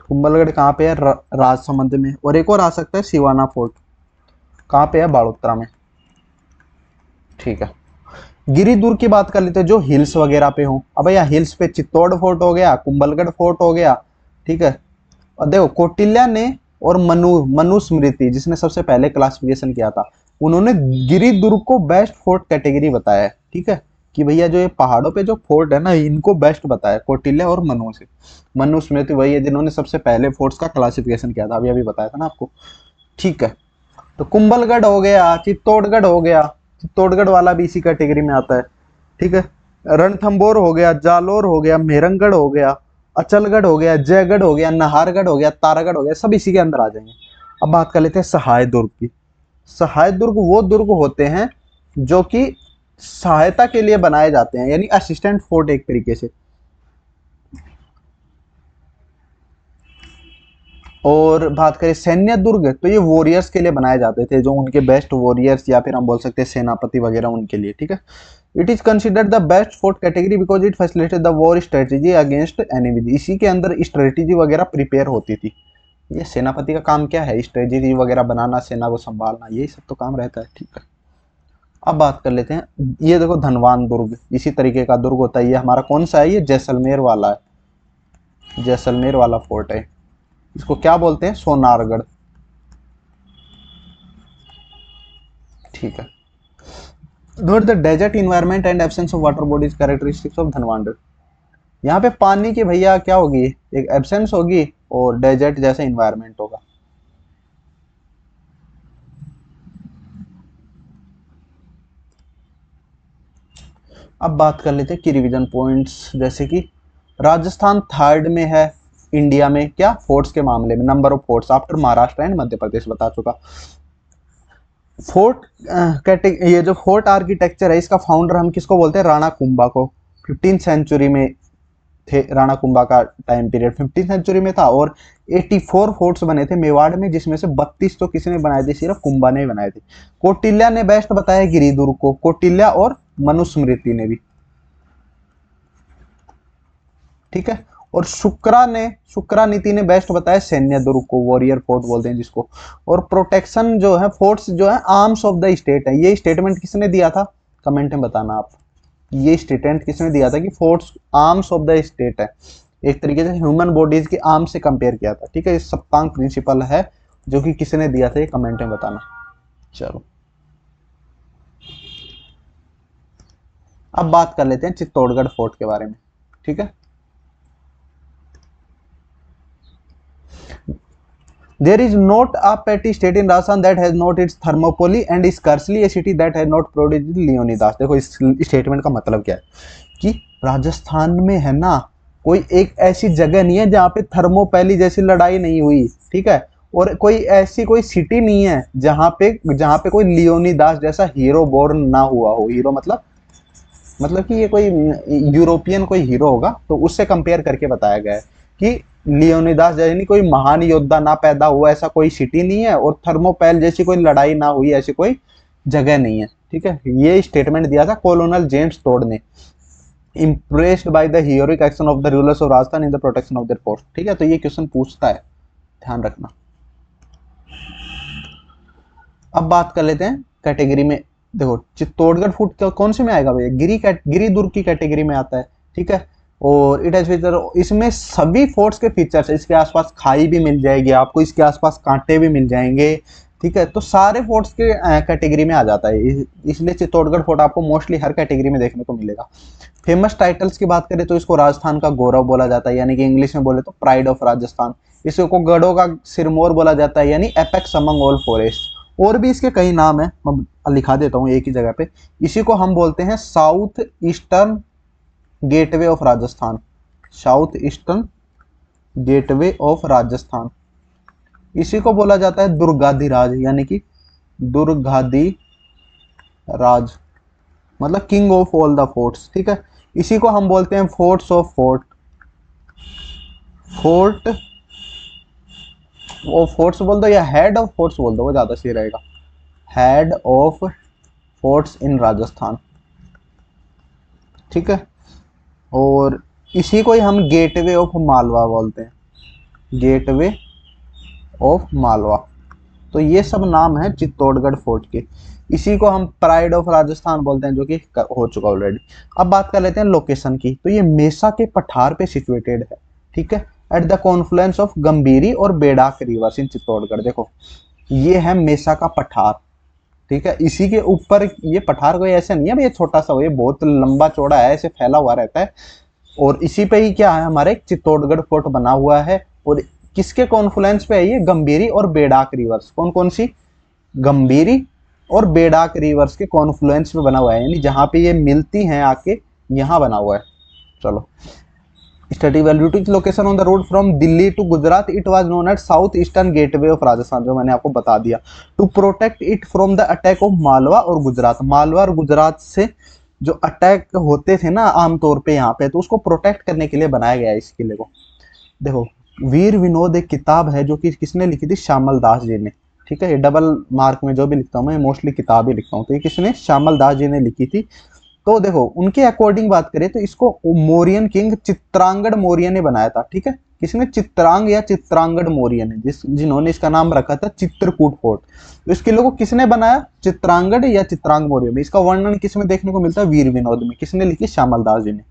कुंभलगढ़ कहाँ पे है? राजसमंद में। और एक और आ सकता है सिवाना फोर्ट, कहाँ पे है? बाड़ोतरा में। ठीक है, गिरिदुर्ग की बात कर लेते हैं जो हिल्स वगैरह पे हो। अब भैया हिल्स पे चित्तौड़ फोर्ट हो गया, कुंभलगढ़ फोर्ट हो गया। ठीक है, और देखो कौटिल्य ने और मनुस्मृति जिसने सबसे पहले क्लासिफिकेशन किया था, उन्होंने गिरिदुर्ग को बेस्ट फोर्ट कैटेगरी बताया है। ठीक है, कि भैया जो ये पहाड़ों पे जो फोर्ट है ना, इनको बेस्ट बताया कौटिल्य और मनुस्मृति वही है जिन्होंने सबसे पहले फोर्ट्स का क्लासिफिकेशन किया था, अभी अभी बताया था ना आपको। ठीक है, तो कुंभलगढ़ हो गया, चित्तौड़गढ़ हो गया, चित्तौड़गढ़ वाला भी इसी कैटेगरी में आता है। ठीक है, रणथंबोर हो गया, जालोर हो गया, मेहरंगढ़ हो गया, अचलगढ़ हो गया, जयगढ़ हो गया, नाहरगढ़ हो गया, तारागढ़ हो गया, सब इसी के अंदर आ जाएंगे। अब बात कर लेते हैं सहाय दुर्ग की। सहाय दुर्ग वो दुर्ग होते हैं जो कि सहायता के लिए बनाए जाते हैं, यानी असिस्टेंट फोर्ट एक तरीके से। और बात करें सैन्य दुर्ग, तो ये वॉरियर्स के लिए बनाए जाते थे, जो उनके बेस्ट वॉरियर्स या फिर हम बोल सकते हैं सेनापति वगैरह उनके लिए। ठीक है, it is considered the best fort category because it facilitate the war strategy against enemies. इसी के अंदर स्ट्रेटेजी वगैरह प्रिपेयर होती थी। ये सेनापति का काम क्या है? स्ट्रेटेजी वगैरह बनाना, सेना को संभालना, यही सब तो काम रहता है। ठीक है, अब बात कर लेते हैं, ये देखो धनवान दुर्ग इसी तरीके का दुर्ग होता है। ये हमारा कौन सा है? ये जैसलमेर वाला है, जैसलमेर वाला फोर्ट है। इसको क्या बोलते हैं? सोनारगढ़। ठीक है, note the desert environment and absence of water bodies characteristics of Dhanvan. यहाँ पे पानी की भैया क्या होगी? एक एब्सेंस होगी और डेजर्ट जैसा इन्वायरमेंट होगा। अब बात कर लेते हैं की रिवीजन पॉइंट्स, जैसे कि राजस्थान थर्ड में है इंडिया में क्या? फोर्ट्स के मामले में, number of forts after Maharashtra and Madhya Pradesh, बता चुका। फोर्ट ये जो फोर्ट आर्किटेक्चर है, इसका फाउंडर हम किसको बोलते हैं? राणा कुंभा को। 15th सेंचुरी में थे राणा कुंभा का टाइम पीरियड, 15th सेंचुरी में था। और 84 फोर्ट्स बने थे मेवाड़ में, जिसमें से 32 तो किसी ने बनाए थे? सिर्फ कुंभा ने बनाए थे। कौटिल्य ने बेस्ट बताया गिरिदुर्ग को, कौटिल्य और मनुस्मृति ने भी। ठीक है, और शुक्रानीति ने बेस्ट बताया सैन्य दुर्ग को, वॉरियर फोर्ट बोलते हैं जिसको। और प्रोटेक्शन जो है, फोर्ट्स जो है आर्म्स ऑफ द स्टेट है। ये स्टेटमेंट किसने दिया था? कमेंट में बताना आप, ये स्टेटमेंट किसने दिया था कि forts arms of the state है। एक तरीके से ह्यूमन बॉडीज की आर्म से कंपेयर किया था। ठीक है, ये सप्तांग प्रिंसिपल है जो कि किसने दिया था, ये कमेंट में बताना। चलो, अब बात कर लेते हैं चित्तौड़गढ़ फोर्ट के बारे में। ठीक है, there is not a petty state in Rajasthan that has not its thermopylae and is scarcely a city that has not produced Leonidas। देखो इस स्टेटमेंट का मतलब क्या है कि राजस्थान में है ना, कोई एक ऐसी जगह नहीं है जहाँ पे थर्मोपैली जैसी लड़ाई नहीं हुई। ठीक है, और कोई ऐसी कोई सिटी नहीं है जहाँ पे कोई लियोनीदास जैसा हीरो बोर्न ना हुआ हो। हीरो मतलब कि ये कोई यूरोपियन कोई हीरो होगा, तो उससे कंपेयर करके बताया गया है कि लियोनिदास जैसी कोई महान योद्धा ना पैदा हुआ, ऐसा कोई सिटी नहीं है, और थर्मोपैल जैसी कोई लड़ाई ना हुई, ऐसी कोई जगह नहीं है। ठीक है, ये स्टेटमेंट दिया था कॉलोनल जेम्स टोड ने। Impressed by the heroic action of the rulers of Rajasthan in the protection of their fort. ठीक है, तो ये क्वेश्चन पूछता है, ध्यान रखना। अब बात कर लेते हैं कैटेगरी में। देखो चित्तौड़गढ़ फोर्ट कौन से में आएगा भैया, गिरी दुर्ग की कैटेगरी में आता है। ठीक है, और इट हैज फीचर, इसमें सभी फोर्ट्स के फीचर्स है। इसके आसपास खाई भी मिल जाएगी आपको, इसके आसपास कांटे भी मिल जाएंगे। ठीक है, तो सारे फोर्ट्स के कैटेगरी में आ जाता है, इसलिए चित्तौड़गढ़ फोर्ट आपको मोस्टली हर कैटेगरी में देखने को मिलेगा। फेमस टाइटल्स की बात करें तो इसको राजस्थान का गौरव बोला जाता है, यानी कि इंग्लिश में बोले तो प्राइड ऑफ राजस्थान। इसको गढ़ों का सिरमौर बोला जाता है, यानी एपेक्स अमंग ऑल फॉरेस्ट। और भी इसके कई नाम है, मैं लिखा देता हूँ एक ही जगह पे। इसी को हम बोलते हैं south eastern gateway of Rajasthan, south eastern gateway of Rajasthan. इसी को बोला जाता है दुर्गाधिराज, यानी कि दुर्गाधिराज, मतलब king of all the forts. ठीक है, इसी को हम बोलते हैं forts of fort, fort of forts बोल दो या हेड ऑफ फोर्ट्स बोल दो, वो ज्यादा सही रहेगा, हेड ऑफ फोर्ट्स इन राजस्थान। ठीक है, और इसी को ही हम गेटवे ऑफ मालवा बोलते हैं, गेटवे ऑफ मालवा। तो ये सब नाम है चित्तौड़गढ़ फोर्ट के। इसी को हम प्राइड ऑफ राजस्थान बोलते हैं, जो कि हो चुका ऑलरेडी। अब बात कर लेते हैं लोकेशन की। तो ये मेसा के पठार पे सिचुएटेड है। ठीक है, at the Confluence of Gambhiri और बेडाक रिवर्स इन चित्तौड़गढ़। देखो ये है मेसा का पठार। ठीक है, इसी के ऊपर, ये पठार कोई ऐसा नहीं है भाई छोटा सा हो, ये बहुत लंबा चौड़ा है, ऐसे फैला हुआ रहता है। और इसी पे ही क्या है, हमारे चित्तौड़गढ़ फोर्ट बना हुआ है। और किसके कॉन्फ्लुएंस पे है ये, गंभीरी और बेडाक रिवर्स। कौन कौन सी, गंभीरी और बेडाक रिवर्स के कॉन्फ्लुएंस में बना हुआ है, यानी जहां पे ये मिलती हैं आके, यहां बना हुआ है। चलो, स्टडी वैल्यूटी location on the road from Delhi to Gujarat, it was known at south eastern gateway of Rajasthan, जो मैंने आपको बता दिया। To protect it from the attack of Malwa और गुजरात, मालवा और गुजरात से जो अटैक होते थे ना आमतौर पे यहाँ पे, तो उसको प्रोटेक्ट करने के लिए बनाया गया है इस किले को। देखो वीर विनोद एक किताब है जो कि किसने लिखी थी, श्यामल दास जी ने। ठीक है, ये डबल मार्क में जो भी लिखता हूँ मैं मोस्टली किताब ही लिखता हूँ, तो ये किसने, श्यामल दास जी ने लिखी थी। तो देखो उनके अकॉर्डिंग बात करें तो इसको मौर्यन किंग चित्रांगड़ मौर्य ने बनाया था। ठीक है, किसने, चित्रांग या चित्रांगड़ मौर्य ने, जिन्होंने इसका नाम रखा था चित्रकूट फोर्ट। तो इस किले को किसने बनाया, चित्रांगड़ या चित्रांग मौर्य में। इसका वर्णन किसमें देखने को मिलता है, वीर विनोद में। किसने लिखी, श्यामल दास जी ने।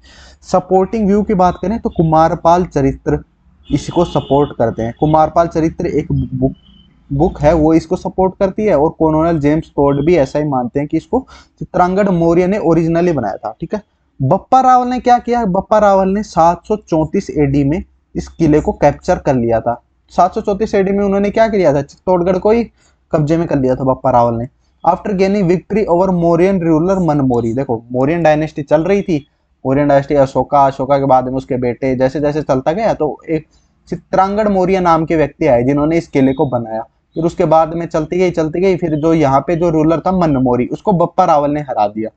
सपोर्टिंग व्यू की बात करें तो कुमारपाल चरित्र इसको सपोर्ट करते हैं। कुमारपाल चरित्र एक बुक है, वो इसको सपोर्ट करती है। और कॉलोनल जेम्स टोड भी ऐसा ही मानते हैं कि इसको चित्रांगड़ मौर्य ने ओरिजिनली बनाया था। ठीक है, बप्पा रावल ने क्या किया, बप्पा रावल ने 734 एडी में इस किले को कैप्चर कर लिया था। 734 एडी में उन्होंने क्या किया था, चित्तौड़गढ़ को ही कब्जे में कर लिया था बप्पा रावल ने। After gaining victory over Mauryan ruler Manmori. देखो मौर्यन डायनेस्टी चल रही थी, मौर्यन डायनेस्टी, अशोका के बाद में उसके बेटे, जैसे जैसे चलता गया तो एक चित्रांगड़ मौर्य नाम के व्यक्ति आए जिन्होंने इस किले को बनाया। फिर उसके बाद में चलती गई, फिर जो यहाँ पे जो रूलर था मनमोरी, उसको बप्पा रावल ने हरा दिया।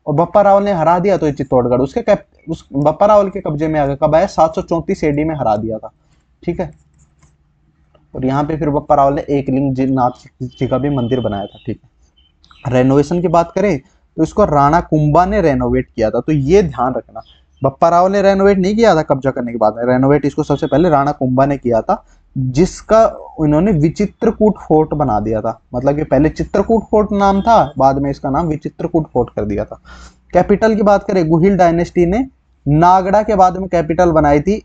और बप्पा रावल ने हरा दिया तो ये चित्तौड़गढ़ उस बप्पा रावल के कब्जे में आ गया। कब आया, 734 एडी में हरा दिया था। ठीक है, और यहाँ पे फिर बप्पा रावल ने एक लिंग नाथ जी का भी मंदिर बनाया था। ठीक है, रेनोवेशन की बात करें तो इसको राणा कुंभा ने रेनोवेट किया था। तो ये ध्यान रखना, बप्पा रावल ने रेनोवेट नहीं किया था कब्जा करने के बाद में, रेनोवेट इसको सबसे पहले राणा कुंभा ने किया था, जिसका उन्होंने विचित्रकूट फोर्ट बना दिया था। मतलब कि पहले चित्रकूट फोर्ट नाम था, बाद में इसका नाम विचित्रकूट फोर्ट कर दिया था। कैपिटल की बात करें, गुहिल डायनेस्टी ने नागड़ा के बाद में कैपिटल बनाई थी,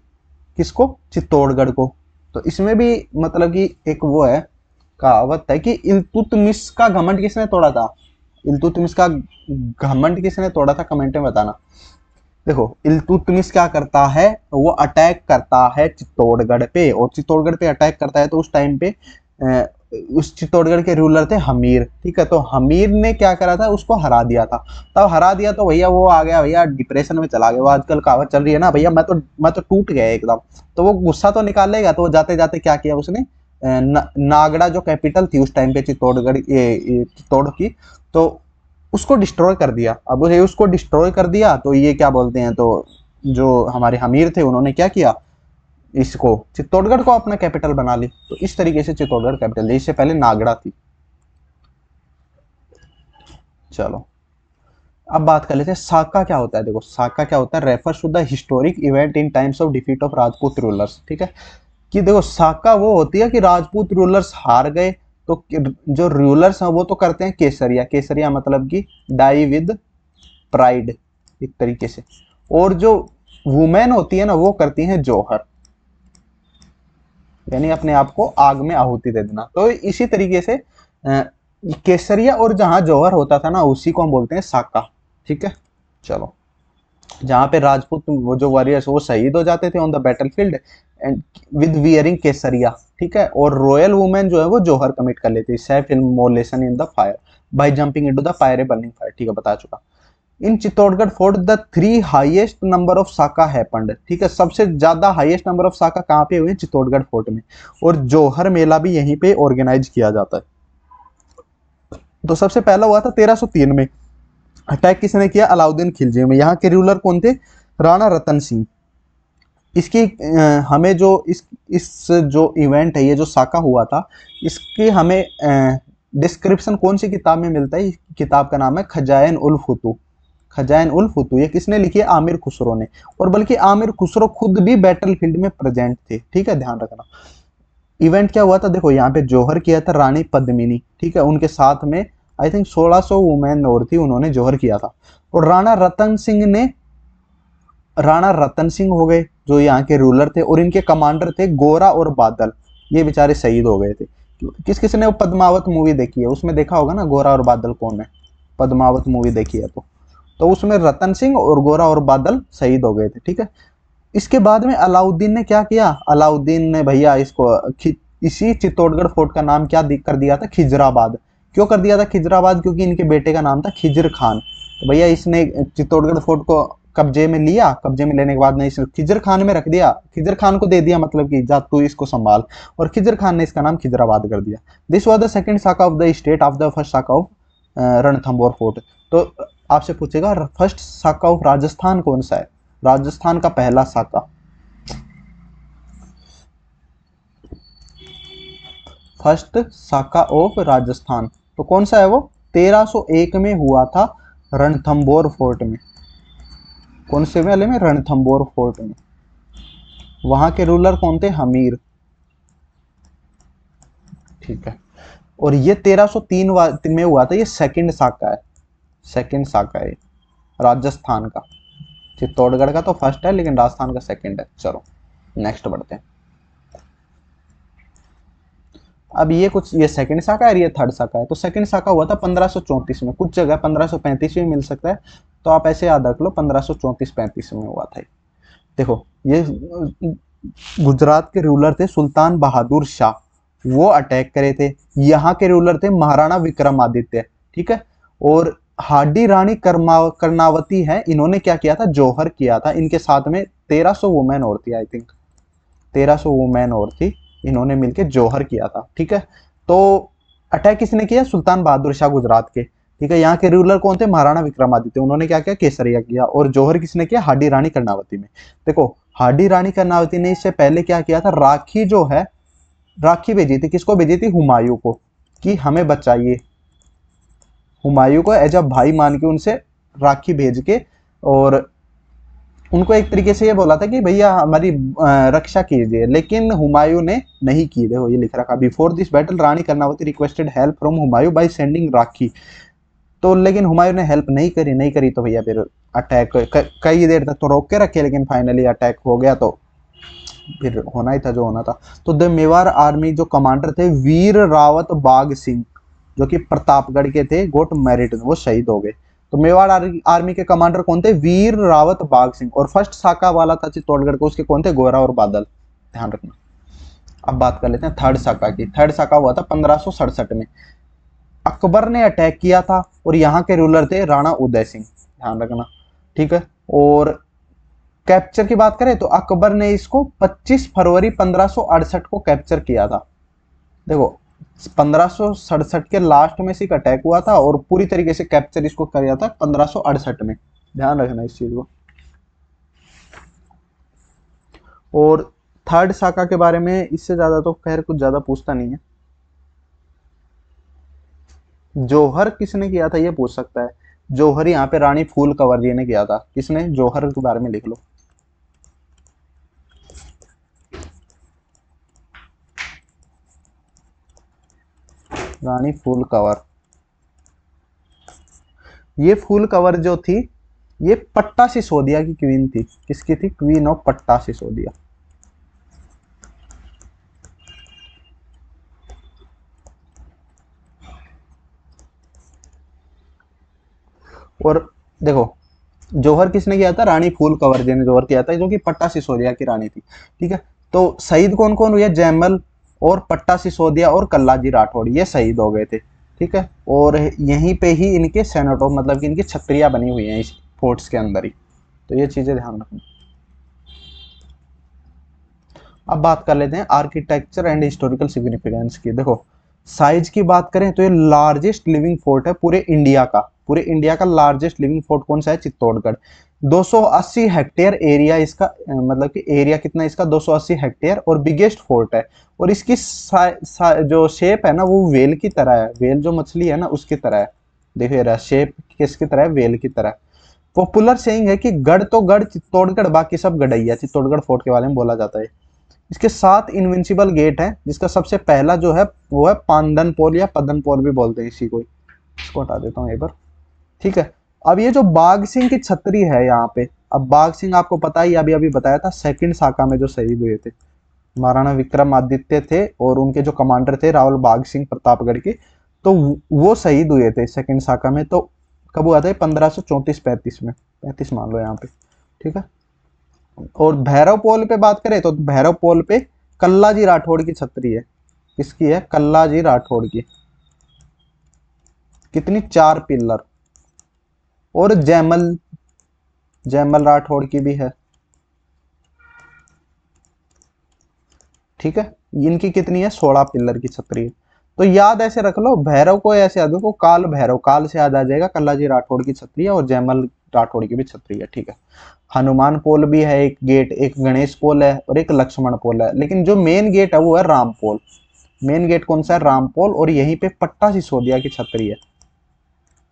किसको, चित्तौड़गढ़ को। तो इसमें भी मतलब कि एक वो है, कहावत है कि इल्तुतमिश का घमंड किसने तोड़ा था, इल्तुतमिश का घमंड किसने तोड़ा था, कमेंट में बताना। देखो इल्तुतमिश क्या करता है, वो अटैक करता है चित्तौड़गढ़ पे, और चित्तौड़गढ़ पे अटैक करता है तो उस टाइम पे उस चित्तौड़गढ़ के रूलर थे हमीर। ठीक है, तो हमीर ने क्या करा था, उसको हरा दिया था। तब हरा दिया तो भैया वो आ गया, भैया डिप्रेशन में चला गया। वो आजकल कहावत चल रही है ना, भैया मैं तो टूट गया एकदम। तो वो गुस्सा तो निकालेगा, तो वो जाते जाते क्या किया उसने, नागड़ा जो कैपिटल थी उस टाइम पे चित्तौड़गढ़, चित्तौड़ की, तो उसको डिस्ट्रॉय कर दिया। अब उसको डिस्ट्रॉय कर दिया तो ये क्या बोलते हैं, तो जो हमारे हमीर थे उन्होंने क्या किया, इसको चित्तौड़गढ़ को अपना कैपिटल बना ली। तो इस तरीके से चित्तौड़गढ़ कैपिटल, इससे पहले नागड़ा थी। चलो अब बात कर लेते हैं साका क्या होता है। देखो साका क्या होता है, refers to the historic event in times of defeat of Rajput rulers. ठीक है, कि देखो साका वो होती है कि राजपूत रूलर्स हार गए तो जो रूलर्स हैं वो तो करते हैं केसरिया। केसरिया मतलब कि डाई विद प्राइड एक तरीके से, और जो वुमेन होती है ना वो करती हैं जौहर, यानी अपने आप को आग में आहुति दे देना। तो इसी तरीके से केसरिया और जहां जौहर होता था ना उसी को हम बोलते हैं साका। ठीक है, चलो, जहां पे राजपूत वो जो वॉरियर्स वो शहीद हो जाते थे on the battlefield and with wearing kesariya. ठीक है, और रॉयल वुमेन जो है वो जौहर कमिट कर लेती है self immolation in the fire by jumping into the fire burning fire. ठीक है, बता चुका। In Chittorgarh fort the 3 highest number of saka happened. ठीक है, सबसे ज्यादा हाईएस्ट नंबर ऑफ साका कहाँ पे हुए? चित्तौड़गढ़ फोर्ट में। और जौहर मेला भी यहीं पे ऑर्गेनाइज किया जाता है। तो सबसे पहला हुआ था 1303 में। अटैक किसने किया? अलाउद्दीन खिलजी में। यहाँ के रूलर कौन थे? राणा रतन सिंह। इसकी हमें जो इस जो इवेंट है, ये जो साका हुआ था, इसकी हमें डिस्क्रिप्शन कौन सी किताब में मिलता है? किताब का नाम है खजायन उल फुतू। खजायन उल फुतू ये किसने लिखी है? आमिर खुसरो ने। और बल्कि आमिर खुसरो खुद भी बैटलफील्ड में प्रेजेंट थे। ठीक है, ध्यान रखना। इवेंट क्या हुआ था? देखो यहाँ पे जौहर किया था रानी पद्मिनी। ठीक है, उनके साथ में आई थिंक 1600 वुमेन और थी, उन्होंने जौहर किया था। और राणा रतन सिंह हो गए जो यहाँ के रूलर थे, और इनके कमांडर थे गोरा और बादल। ये बेचारे शहीद हो गए थे। किस किस ने वो पद्मावत मूवी देखी है उसमें देखा होगा ना गोरा और बादल कौन है? पद्मावत मूवी देखी है तो उसमें रतन सिंह और गोरा और बादल शहीद हो गए थे। ठीक है, इसके बाद में अलाउद्दीन ने क्या किया? अलाउद्दीन ने भैया इसको इसी चित्तौड़गढ़ फोर्ट का नाम क्या कर दिया था? खिजराबाद। क्यों कर दिया था खिजराबाद? क्योंकि इनके बेटे का नाम था खिजर खान। तो भैया इसने चित्तौड़गढ़ फोर्ट को कब्जे में लिया, कब्जे में लेने के बाद ने इसे खिजर खान में रख दिया, खिजर खान को दे दिया, मतलब कि जा तू इसको संभाल, और खिजर खान ने इसका नाम खिजराबाद कर दिया। This was the second Saka of the state of the first Saka of Ranthambore fort. तो आपसे पूछेगा फर्स्ट साका ऑफ राजस्थान कौन सा है? राजस्थान का पहला साका, फर्स्ट साका ऑफ राजस्थान, तो कौन सा है वो? 1301 में हुआ था रणथंबोर फोर्ट में। कौन से वाले में? रणथंबोर फोर्ट में। वहां के रूलर कौन थे? हमीर। ठीक है, और ये 1303 में हुआ था। ये सेकंड साका है, सेकंड साका है राजस्थान का। चित्तौड़गढ़ का तो फर्स्ट है लेकिन राजस्थान का सेकंड है। चलो नेक्स्ट बढ़ते हैं। अब ये कुछ, ये सेकंड शाखा है, ये थर्ड शाखा है। तो सेकंड शाखा हुआ था 1534 में। कुछ जगह 1535 में मिल सकता है, तो आप ऐसे याद रख लो 1534-35 में हुआ था। देखो ये गुजरात के रूलर थे सुल्तान बहादुर शाह, वो अटैक करे थे। यहाँ के रूलर थे महाराणा विक्रमादित्य। ठीक है, और हाडी रानी कर्णावती है, इन्होंने क्या किया था? जौहर किया था। इनके साथ में 1300 वुमेन और थी, आई थिंक 1300 वुमेन और थी, इन्होंने मिलकर जौहर किया था। ठीक है, तो अटैक किसने किया? सुल्तान बहादुर शाह गुजरात के। ठीक है, यहाँ के रूलर कौन थे? महाराणा विक्रमादित्य। उन्होंने क्या किया? केसरिया किया। और जौहर किसने किया? हाडी रानी कर्णावती में। देखो हाडी रानी कर्णावती ने इससे पहले क्या किया था? राखी जो है, राखी भेजी थी। किसको भेजी थी? हुमायूं को, कि हमें बचाइए। हुमायूं को एज अ भाई मान के उनसे राखी भेज के, और उनको एक तरीके से ये बोला था कि भैया हमारी रक्षा कीजिए, लेकिन हुमायूं ने नहीं की। देखो ये लिख रखा, before this battle Rani Karnavati requested help from Humayun by sending rakhi. तो लेकिन हुमायूं ने हेल्प नहीं करी, नहीं करी तो भैया फिर अटैक कई देर तक तो रोक के रखे, लेकिन फाइनली अटैक हो गया, तो फिर होना ही था जो होना था। तो द मेवाड़ आर्मी जो कमांडर थे वीर रावत बाग सिंह, जो कि प्रतापगढ़ के थे, गोट मैरिड, वो शहीद हो गए। तो मेवाड़ आर्मी के कमांडर कौन थे? वीर रावत बाग सिंह। और फर्स्ट साका वाला था चित्तौड़गढ़ को, उसके कौन थे? गोरा और बादल। ध्यान रखना। अब बात कर लेते हैं थर्ड साका की। थर्ड साका हुआ था 1567 में। अकबर ने अटैक किया था, और यहाँ के रूलर थे राणा उदय सिंह। ध्यान रखना, ठीक है। और कैप्चर की बात करें तो अकबर ने इसको 25 फरवरी 1568 को कैप्चर किया था। देखो 1567 के लास्ट में से अटैक हुआ था, और पूरी तरीके से कैप्चर इसको किया था 1568 में। ध्यान रखना इस चीज को। और थर्ड शाखा के बारे में इससे ज्यादा तो खैर कुछ ज्यादा पूछता नहीं है। जौहर किसने किया था ये पूछ सकता है। जौहर यहाँ पे रानी फूल कंवर जी ने किया था। किसने? जौहर के बारे में लिख लो। रानी फूल कंवर। ये फूल कंवर जो थी, ये पट्टा सिसोदिया की क्वीन थी। किसकी थी? क्वीन ऑफ पट्टा सिसोदिया। और देखो, जौहर किसने किया था? रानी फूल कंवर जी ने जौहर किया था, जो कि पट्टा सिसोदिया की रानी थी। ठीक है, तो शहीद कौन कौन हुए? जयमल और पट्टा सिसोदिया और कल्लाजी राठौड़, ये शहीद हो गए थे। ठीक है, और यहीं पे ही इनके सेनेटो, मतलब कि इनकी छत्रियां बनी हुई हैं इस फोर्ट्स के अंदर ही। तो ये चीजें ध्यान रखना। अब बात कर लेते हैं आर्किटेक्चर एंड हिस्टोरिकल सिग्निफिकेंस की। देखो, साइज की बात करें तो ये लार्जेस्ट लिविंग फोर्ट है पूरे इंडिया का। पूरे इंडिया का लार्जेस्ट लिविंग फोर्ट कौन सा है? चित्तौड़गढ़। 280 हेक्टेयर एरिया इसका, मतलब कि एरिया कितना इसका? 280 हेक्टेयर, और बिगेस्ट फोर्ट है। और इसकी जो शेप है ना, वो वेल की तरह है। वेल जो मछली है ना, उसकी तरह है। देखो ये रहा शेप, किसकी तरह है? वेल की तरह। पॉपुलर सेइंग है कि गढ़ तो गढ़ चित्तौड़गढ़, बाकी सब गढ़ैया। चित्तौड़गढ़ फोर्ट के बारे में बोला जाता है। इसके 7 इनविंसिबल गेट हैं, जिसका सबसे पहला जो है वो है पांदन पोल, या पदन पोल भी बोलते हैं इसी को। इसको हटा देता हूँ एक बार। ठीक है, अब ये जो बाघ सिंह की छतरी है यहाँ पे, अब बाघ सिंह आपको पता ही, अभी अभी बताया था, सेकंड साका में जो शहीद हुए थे। महाराणा विक्रमादित्य थे और उनके जो कमांडर थे रावल बाघ सिंह प्रतापगढ़ के, तो वो शहीद हुए थे सेकंड साका में। तो कब हुआ था? 1534-35 में, 35 मान लो यहाँ पे। ठीक है, और भैरव पोल पे बात करें तो भैरव पोल पे कल्लाजी राठौड़ की छतरी है। किसकी है? कल्लाजी राठौड़ की। कितनी? 4 पिलर। और जयमल, जयमल राठौड़ की भी है। ठीक है, इनकी कितनी है? 16 पिलर की छतरी है। तो याद ऐसे रख लो, भैरव को ऐसे याद रखो, काल भैरव, काल से याद आ जाएगा कल्लाजी राठौड़ की छतरी है, और जयमल राठौड़ की भी छतरी है। ठीक है, हनुमान पोल भी है एक गेट, एक गणेश पोल है, और एक लक्ष्मण पोल है। लेकिन जो मेन गेट है वो है राम पोल। मेन गेट कौन सा है? राम पोल। और यहीं पे पट्टा सिसोदिया की छतरी है।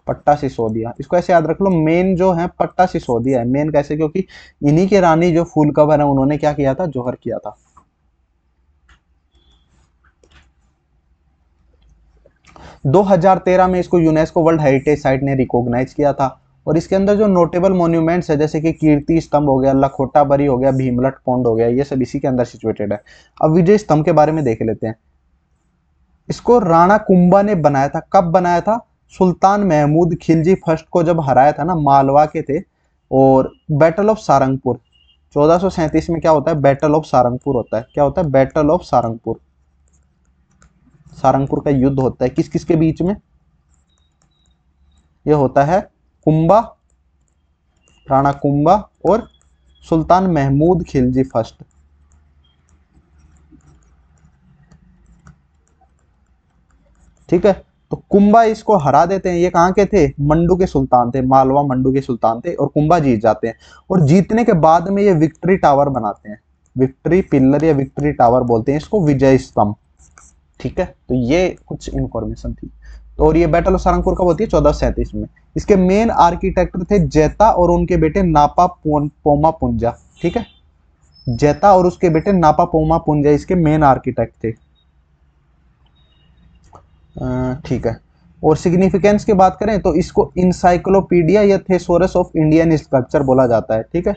पट्टा सिसोदिया, इसको ऐसे याद रख लो, मेन जो है पट्टा सिसोदिया है। मेन कैसे? क्योंकि इन्हीं के रानी जो फूल कंवर है, उन्होंने क्या किया था? जौहर किया था। 2013 में इसको यूनेस्को वर्ल्ड हेरिटेज साइट ने रिकॉग्नाइज किया था। और इसके अंदर जो नोटेबल मॉन्यूमेंट्स है, जैसे कि कीर्ति स्तंभ हो गया, लखोटा बरी हो गया, भीमलट पौंड हो गया, ये सब इसी के अंदर सिचुएटेड है। अब विजय स्तंभ के बारे में देख लेते हैं। इसको राणा कुंभा ने बनाया था। कब बनाया था? सुल्तान महमूद खिलजी फर्स्ट को जब हराया था ना, मालवा के थे। और बैटल ऑफ सारंगपुर 1437 में क्या होता है? बैटल ऑफ सारंगपुर होता है। क्या होता है? Battle of Sarangpur. सारंगपुर का युद्ध होता है किस किस के बीच में? यह होता है कुंभा, राणा कुंभा और सुल्तान महमूद खिलजी फर्स्ट। ठीक है, तो कुंभा इसको हरा देते हैं। ये कहाँ के थे? मंडू के सुल्तान थे, मालवा मंडू के सुल्तान थे। और कुंभा जीत जाते हैं, और जीतने के बाद में ये विक्ट्री टावर बनाते हैं। विक्ट्री पिलर या विक्ट्री टावर बोलते हैं इसको, विजय स्तंभ। ठीक है, तो ये कुछ इंफॉर्मेशन थी। तो और ये बैटल ऑफ सारंगपुर कब होती है? 1437 में। इसके मेन आर्किटेक्ट थे जैता और उनके बेटे नापा पोमा पुंजा। ठीक है, जैता और उसके बेटे नापा पोमा पुंजा इसके मेन आर्किटेक्ट थे। ठीक है, और सिग्निफिकेंस की बात करें तो इसको इंसाइक्लोपीडिया या थेसोरस ऑफ इंडियन स्कल्पचर बोला जाता है। ठीक है,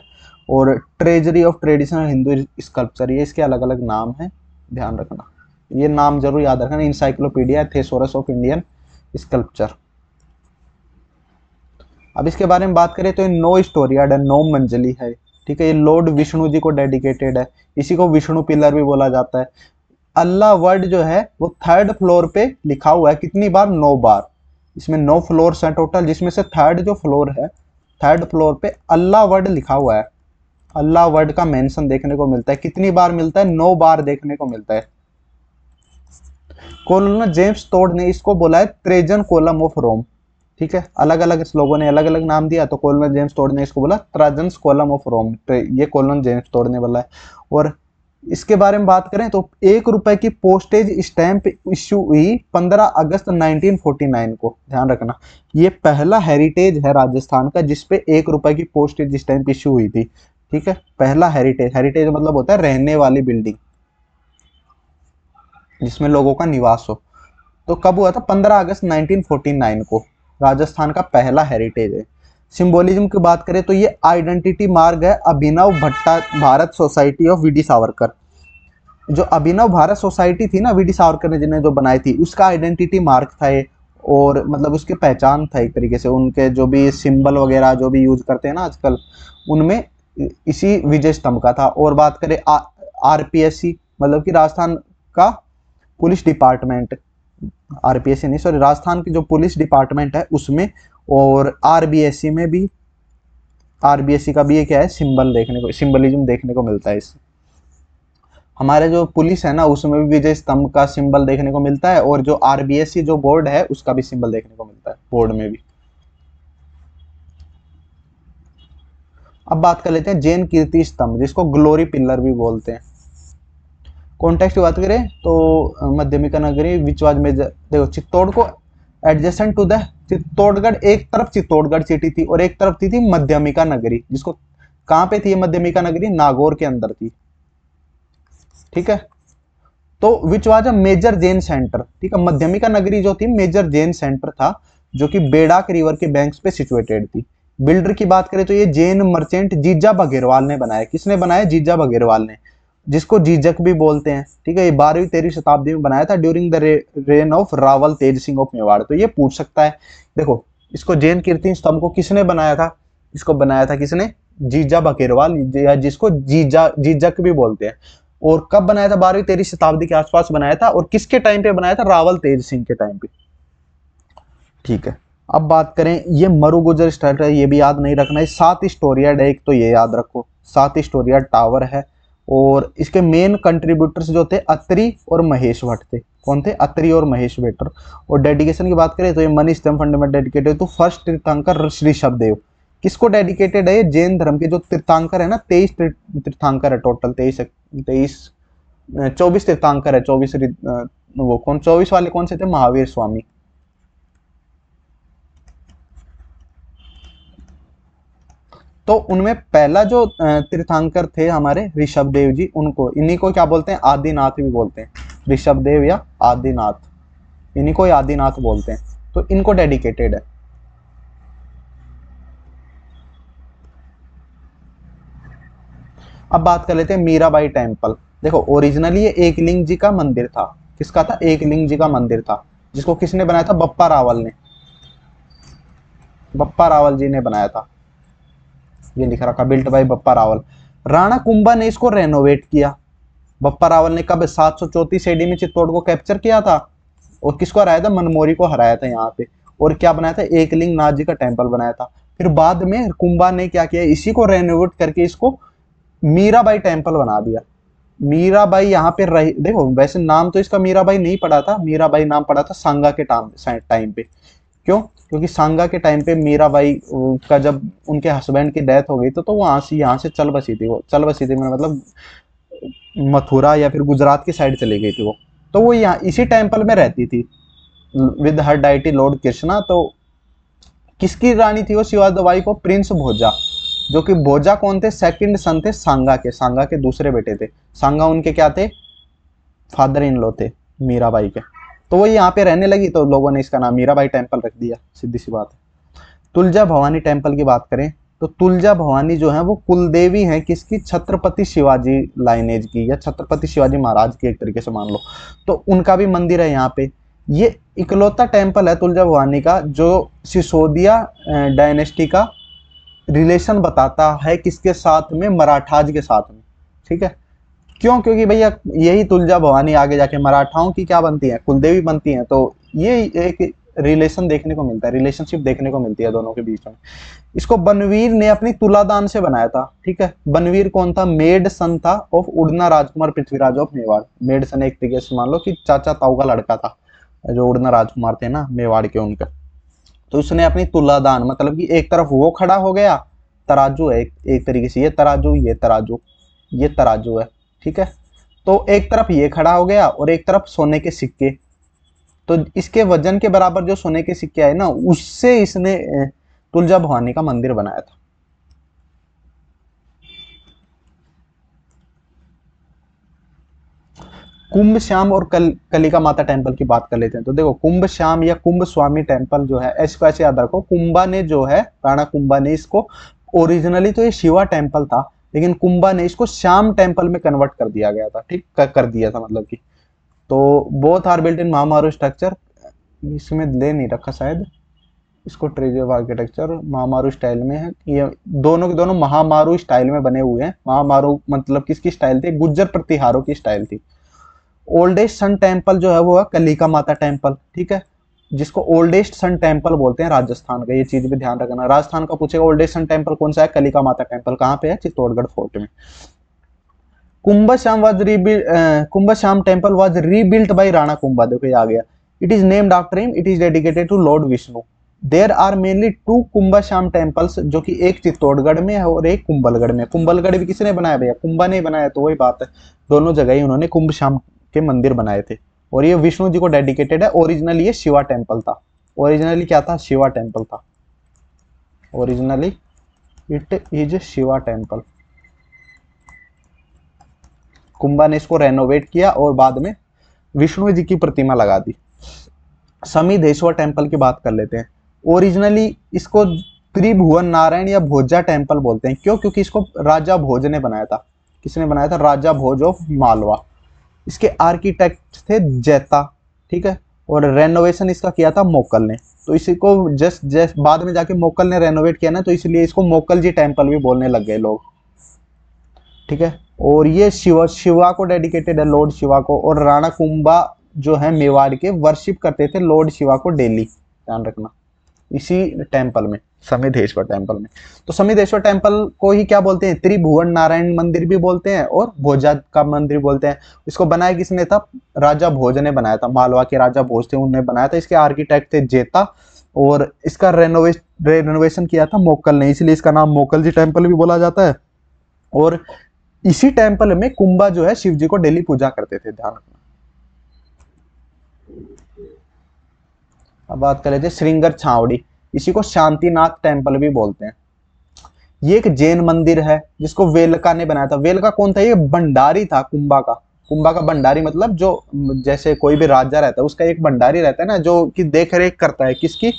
और treasury of traditional Hindu sculpture, ये इसके अलग अलग नाम हैं, ध्यान रखना। ये नाम जरूर याद रखना, encyclopedia thesaurus of Indian sculpture. अब इसके बारे में बात करें तो ये 9 स्टोरियाड है, 9 मंजिली है। ठीक है, ये लॉर्ड विष्णु जी को डेडिकेटेड है। इसी को विष्णु पिलर भी बोला जाता है। अल्लाह वर्ड जो है वो 3rd फ्लोर पे लिखा हुआ है। कितनी बार? 9 बार। इसमें 9 फ्लोर्स हैं टोटल, जिसमें से 3rd जो फ्लोर है, 3rd फ्लोर पे अल्लाह वर्ड लिखा हुआ है। अल्लाह वर्ड का मेंशन देखने को मिलता है। कितनी बार मिलता है? 9 बार देखने को मिलता है। कॉलोनल जेम्स टोड ने इसको बोला है ट्रेजन कोलम ऑफ रोम। ठीक है, अलग अलग लोगों ने अलग अलग नाम दिया, तो कॉलोनल जेम्स टोड ने इसको बोला ट्राजन कोलम ऑफ रोम। ये कॉलोनल जेम्स टोड ने बोला है। और इसके बारे में बात करें तो 1 रुपए की पोस्टेज स्टैंप इश्यू हुई 15 अगस्त 1949 को, ध्यान रखना। ये पहला हेरिटेज है राजस्थान का जिसपे 1 रुपए की पोस्टेज स्टैंप इश्यू हुई थी, ठीक है। पहला हेरिटेज, हेरिटेज मतलब होता है रहने वाली बिल्डिंग जिसमें लोगों का निवास हो। तो कब हुआ था? 15 अगस्त 1949 को, राजस्थान का पहला हेरिटेज है। सिंबोलिज्म की बात करें तो ये आइडेंटिटी मार्ग है अभिनव भट्टा Bharat society of V D Savarkar. जो अभिनव भारत सोसाइटी थी ना वीडी सावरकर ने जिन्हें जो बनाई थी, उसका आइडेंटिटी मार्क था ये, और मतलब उसकी पहचान था एक तरीके से। उनके जो भी सिंबल वगैरह जो भी यूज करते हैं ना आजकल, उनमें इसी विजय स्तंभ का था। और बात करें आरपीएससी मतलब कि राजस्थान का पुलिस डिपार्टमेंट, आरपीएससी नहीं सॉरी, राजस्थान की जो पुलिस डिपार्टमेंट है उसमें, और आरबीएससी में भी, आरबीएससी का भी ये क्या है सिंबल देखने को, सिंबलिज्म देखने को मिलता है इससे। हमारे जो पुलिस है ना उसमें भी विजय स्तंभ का सिंबल देखने को मिलता है, और जो आरबीएससी जो बोर्ड है उसका भी सिंबल देखने को मिलता है बोर्ड में भी। अब बात कर लेते हैं जैन कीर्ति स्तंभ जिसको ग्लोरी पिलर भी बोलते हैं। कॉन्टेक्स्ट की बात करें तो मध्यमिका नगरी विच वाज मेजर, देखो चित्तौड़ को एडजेसेंट टू द चित्तौड़गढ़, एक तरफ चित्तौड़गढ़ सिटी थी और एक तरफ थी मध्यमिका नगरी, जिसको कहां पे थी मध्यमिका नगरी? नागौर के अंदर थी, ठीक है। तो which was a major Jain centre, ठीक है। मध्यमिका नगरी जो थी मेजर जैन सेंटर था जो कि बेड़ाक रिवर के बैंक्स पे सिचुएटेड थी। बिल्डर की बात करें तो ये जैन मर्चेंट जीजा बघेरवाल ने बनाया। किसने बनाया? जीजा बघेरवाल ने, जिसको जीजक भी बोलते हैं, ठीक है। ये 12वीं-13वीं शताब्दी में बनाया था during the rain of Rawal Tej Singh of Mewar. तो ये पूछ सकता है, देखो इसको जैन कीर्ति स्तंभ को किसने बनाया था? इसको बनाया था किसने? जीजा बघेरवाल, या जिसको जीजा जीजक भी बोलते हैं। और कब बनाया था? 12वीं-13वीं शताब्दी के आसपास बनाया था। और किसके टाइम पे बनाया था? रावल तेज सिंह के टाइम पे, ठीक है। अब बात करें, ये मरुगुजर स्टाइल है, ये भी याद नहीं रखना है। 7 स्टोरियाड है एक, तो ये याद रखो 7 स्टोरियाड टावर है। और इसके मेन कंट्रीब्यूटर्स जो थे अत्री और महेश भट्ट थे। कौन थे? अत्री और महेश भट्ट। और डेडिकेशन की बात करें तो ये मनी स्तंभ फंडामेंट डेडिकेटेड टू फर्स्ट तीर्थंकर ऋषभदेव। किसको डेडिकेटेड है? जैन धर्म के जो तीर्थंकर है ना, 23 तीर्थंकर है टोटल, 24 तीर्थंकर है। 24 वो कौन 24 वाले कौन से थे? महावीर स्वामी। तो उनमें पहला जो तीर्थंकर थे हमारे ऋषभ देव जी, उनको, इन्हीं को क्या बोलते हैं? आदिनाथ भी बोलते हैं। ऋषभ देव या आदिनाथ, इन्हीं को आदिनाथ बोलते हैं। तो इनको डेडिकेटेड है। अब बात कर लेते हैं मीराबाई टेम्पल। देखो ओरिजिनली ये एकलिंग जी का मंदिर था। किसका था? एकलिंग जी का मंदिर था, जिसको किसने बनाया था? बप्पा रावल ने, बप्पा रावल जी ने बनाया था। ये लिख रखा बिल्ट बाय बप्पा रावल। राणा कुंभा ने इसको रेनोवेट किया। बप्पा रावल ने कब? 734 एडी में चित्तौड़ को कैप्चर किया था, और किसको हराया था? मनमोरी को हराया था यहाँ पे। और क्या बनाया था? एकलिंग नाथ जी का टेम्पल बनाया था। फिर बाद में कुंभा ने क्या किया? इसी को रेनोवेट करके इसको मीराबाई टेम्पल बना दिया। मीराबाई यहाँ पे रही, देखो वैसे नाम तो इसका मीराबाई नहीं पड़ा था, मीराबाई नाम पड़ा था सांगा के टाइम पे। क्यों? क्योंकि सांगा के टाइम पे मीराबाई का जब उनके हस्बैंड की डेथ हो गई तो वहां से यहाँ से चल बसी थी। वो चल बसी थी मतलब मथुरा या फिर गुजरात की साइड चली गई थी वो। तो वो यहाँ इसी टेम्पल में रहती थी with her deity lord Krishna. तो किसकी रानी थी वो? Shiva the wife of prince Bhoja. जो कि भोजा कौन थे? सेकंड सन थे सांगा के, सांगा के दूसरे बेटे थे। सांगा उनके क्या थे? फादर इन लॉ थे मीराबाई के। तो वो यहाँ पे रहने लगी तो लोगों ने इसका नाम मीराबाई टेम्पल रख दिया, सीधी सी बात है। तुलजा भवानी टेम्पल की बात करें तो तुलजा भवानी जो है वो कुलदेवी है किसकी? छत्रपति शिवाजी लाइनेज की, या छत्रपति शिवाजी महाराज की एक तरीके से मान लो। तो उनका भी मंदिर है यहाँ पे। ये इकलौता टेम्पल है तुलजा भवानी का जो सिसोदिया डायनेस्टी का रिलेशन बताता है किसके साथ में? मराठाज के साथ में, ठीक है। क्यों? क्योंकि भैया यही तुलजा भवानी आगे जाके मराठाओं की क्या बनती है? कुलदेवी बनती है। तो ये एक रिलेशन देखने को मिलता है, रिलेशनशिप देखने को मिलती है दोनों के बीच में। इसको बनवीर ने अपनी तुलादान से बनाया था, ठीक है। बनवीर कौन था? मेड सन था ऑफ उड़ना राजकुमार पृथ्वीराज ऑफ मेवाड़। मेड सन एक तरीके से मान लो कि चाचा ताऊ का लड़का था, जो उड़ना राजकुमार थे ना मेवाड़ के उनका। तो उसने अपनी तुलादान, मतलब कि एक तरफ वो खड़ा हो गया, तराजू है एक तरीके से, ये तराजू, ये तराजू, ये तराजू है, ठीक है। तो एक तरफ ये खड़ा हो गया और एक तरफ सोने के सिक्के, तो इसके वजन के बराबर जो सोने के सिक्के आए ना, उससे इसने तुलजा भवानी का मंदिर बनाया था। कुंभ श्याम और कलिका माता टेम्पल की बात कर लेते हैं। तो देखो, कुंभ श्याम या कुंभ स्वामी टेम्पल जो है, ऐसे ऐसे याद रखो, कुंभा ने जो है, राणा कुंभा ने इसको, ओरिजिनली तो ये शिवा टेम्पल था, लेकिन कुंभा ने इसको श्याम टेम्पल में कन्वर्ट कर दिया गया था, ठीक कर दिया था मतलब कि। तो both are built in Mahamaru structure, इसमें ले नहीं रखा शायद इसको, treasure of architecture Mahamaru style में है ये, दोनों के दोनों महामारू स्टाइल में बने हुए हैं। महामारू मतलब किसकी स्टाइल थी? गुज्जर प्रतिहारों की स्टाइल थी। ओल्डेस्ट सन टेम्पल जो है वो है कलिका माता टेम्पल, ठीक है, जिसको ओल्डेस्ट सन टेम्पल बोलते हैं राजस्थान का, ये चीज भी ध्यान रखना। राजस्थान का पूछेगा ओल्डेस्ट सन टेम्पल कौन सा है, कलिका माता टेम्पल। कहाँ पे है? चित्तौड़गढ़ फोर्ट में। Kumbh Shyam temple was rebuilt by Rana Kumbha, देखो ये आ गया। It is named after him, it is dedicated to lord Vishnu. There are mainly two Kumbh Shyam temples, जो कि एक चित्तौड़गढ़ में है और एक कुंभलगढ़ में। कुंभलगढ़ भी किसने बनाया भैया? कुंभा ने बनाया, तो वही बात है, दोनों जगह ही उन्होंने कुंभ श्याम के मंदिर बनाए थे। और ये विष्णु जी को डेडिकेटेड है। ओरिजिनली ये शिवा टेम्पल था। ओरिजिनली क्या था? शिवा टेम्पल था। Originally it is Shiva temple. Kumbha ने इसको रेनोवेट किया और बाद में विष्णु जी की प्रतिमा लगा दी। समीधेश्वर टेम्पल की बात कर लेते हैं। ओरिजिनली इसको त्रिभुवन नारायण या भोजा टेम्पल बोलते हैं। क्यों? क्योंकि इसको राजा भोज ने बनाया था। किसने बनाया था? राजा भोज ऑफ मालवा। इसके आर्किटेक्ट थे जैता, ठीक है, और रेनोवेशन इसका किया था मोकल ने। तो इसी को जस्ट बाद में जाके मोकल ने रेनोवेट किया ना, तो इसलिए इसको मोकल जी टेम्पल भी बोलने लग गए लोग, ठीक है। और ये शिवा को डेडिकेटेड है, लॉर्ड शिवा को। और राणा कुंभा जो है मेवाड़ के, वर्शिप करते थे लॉर्ड शिवा को डेली, ध्यान रखना, इसी टेम्पल में, समीधेश्वर टेम्पल में। तो समीधेश्वर टेम्पल को ही क्या बोलते हैं? त्रिभुवन नारायण मंदिर भी बोलते हैं और भोजा का मंदिर बोलते हैं। इसको बनाया किसने था? राजा भोज ने बनाया था। मालवा के राजा भोज थे, उन्होंने बनाया था। इसके आर्किटेक्ट थे जेता, और इसका रेनोवेशन किया था मोकल ने, इसलिए इसका नाम मोकल जी टेम्पल भी बोला जाता है। और इसी टेम्पल में कुंभा जो है शिव जी को डेली पूजा करते थे, ध्यान रखना। अब बात कर लेते हैं श्रृंगर छावड़ी, इसी को शांतिनाथ टेम्पल भी बोलते हैं। ये एक जैन मंदिर है जिसको वेलका ने बनाया था। वेलका कौन था? ये भंडारी था कुंभा का। कुंभा का भंडारी मतलब जो, जैसे कोई भी राजा रहता है उसका एक भंडारी रहता है ना, जो कि देख रेख करता है किसकी?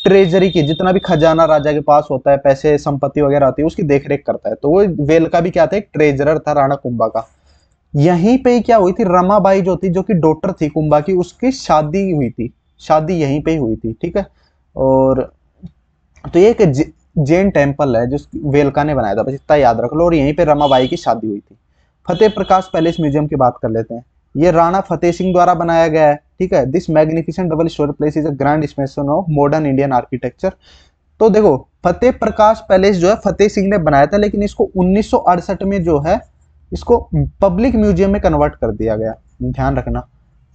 ट्रेजरी की, जितना भी खजाना राजा के पास होता है, पैसे संपत्ति वगैरह होती है, उसकी देखरेख करता है। तो वो वेलका भी क्या था? एक ट्रेजरर था राणा कुंभा का। यहीं पे ही क्या हुई थी? रमाबाई जो थी, जो कि डॉटर थी कुंभा की, उसकी शादी हुई थी। शादी यहीं पे ही हुई थी, ठीक है। और तो ये एक जैन टेम्पल है जो वेलका ने बनाया था, बस इतना याद रख लो। और यहीं पे रमाबाई की शादी हुई थी। फतेह प्रकाश पैलेस म्यूजियम की बात कर लेते हैं। ये राणा फतेह सिंह द्वारा बनाया गया है, ठीक है। This magnificent double storey place is a grand expression of modern Indian architecture. तो देखो, फतेह प्रकाश पैलेस जो है फतेह सिंह ने बनाया था, लेकिन इसको 1968 में जो है इसको पब्लिक म्यूजियम में कन्वर्ट कर दिया गया, ध्यान रखना।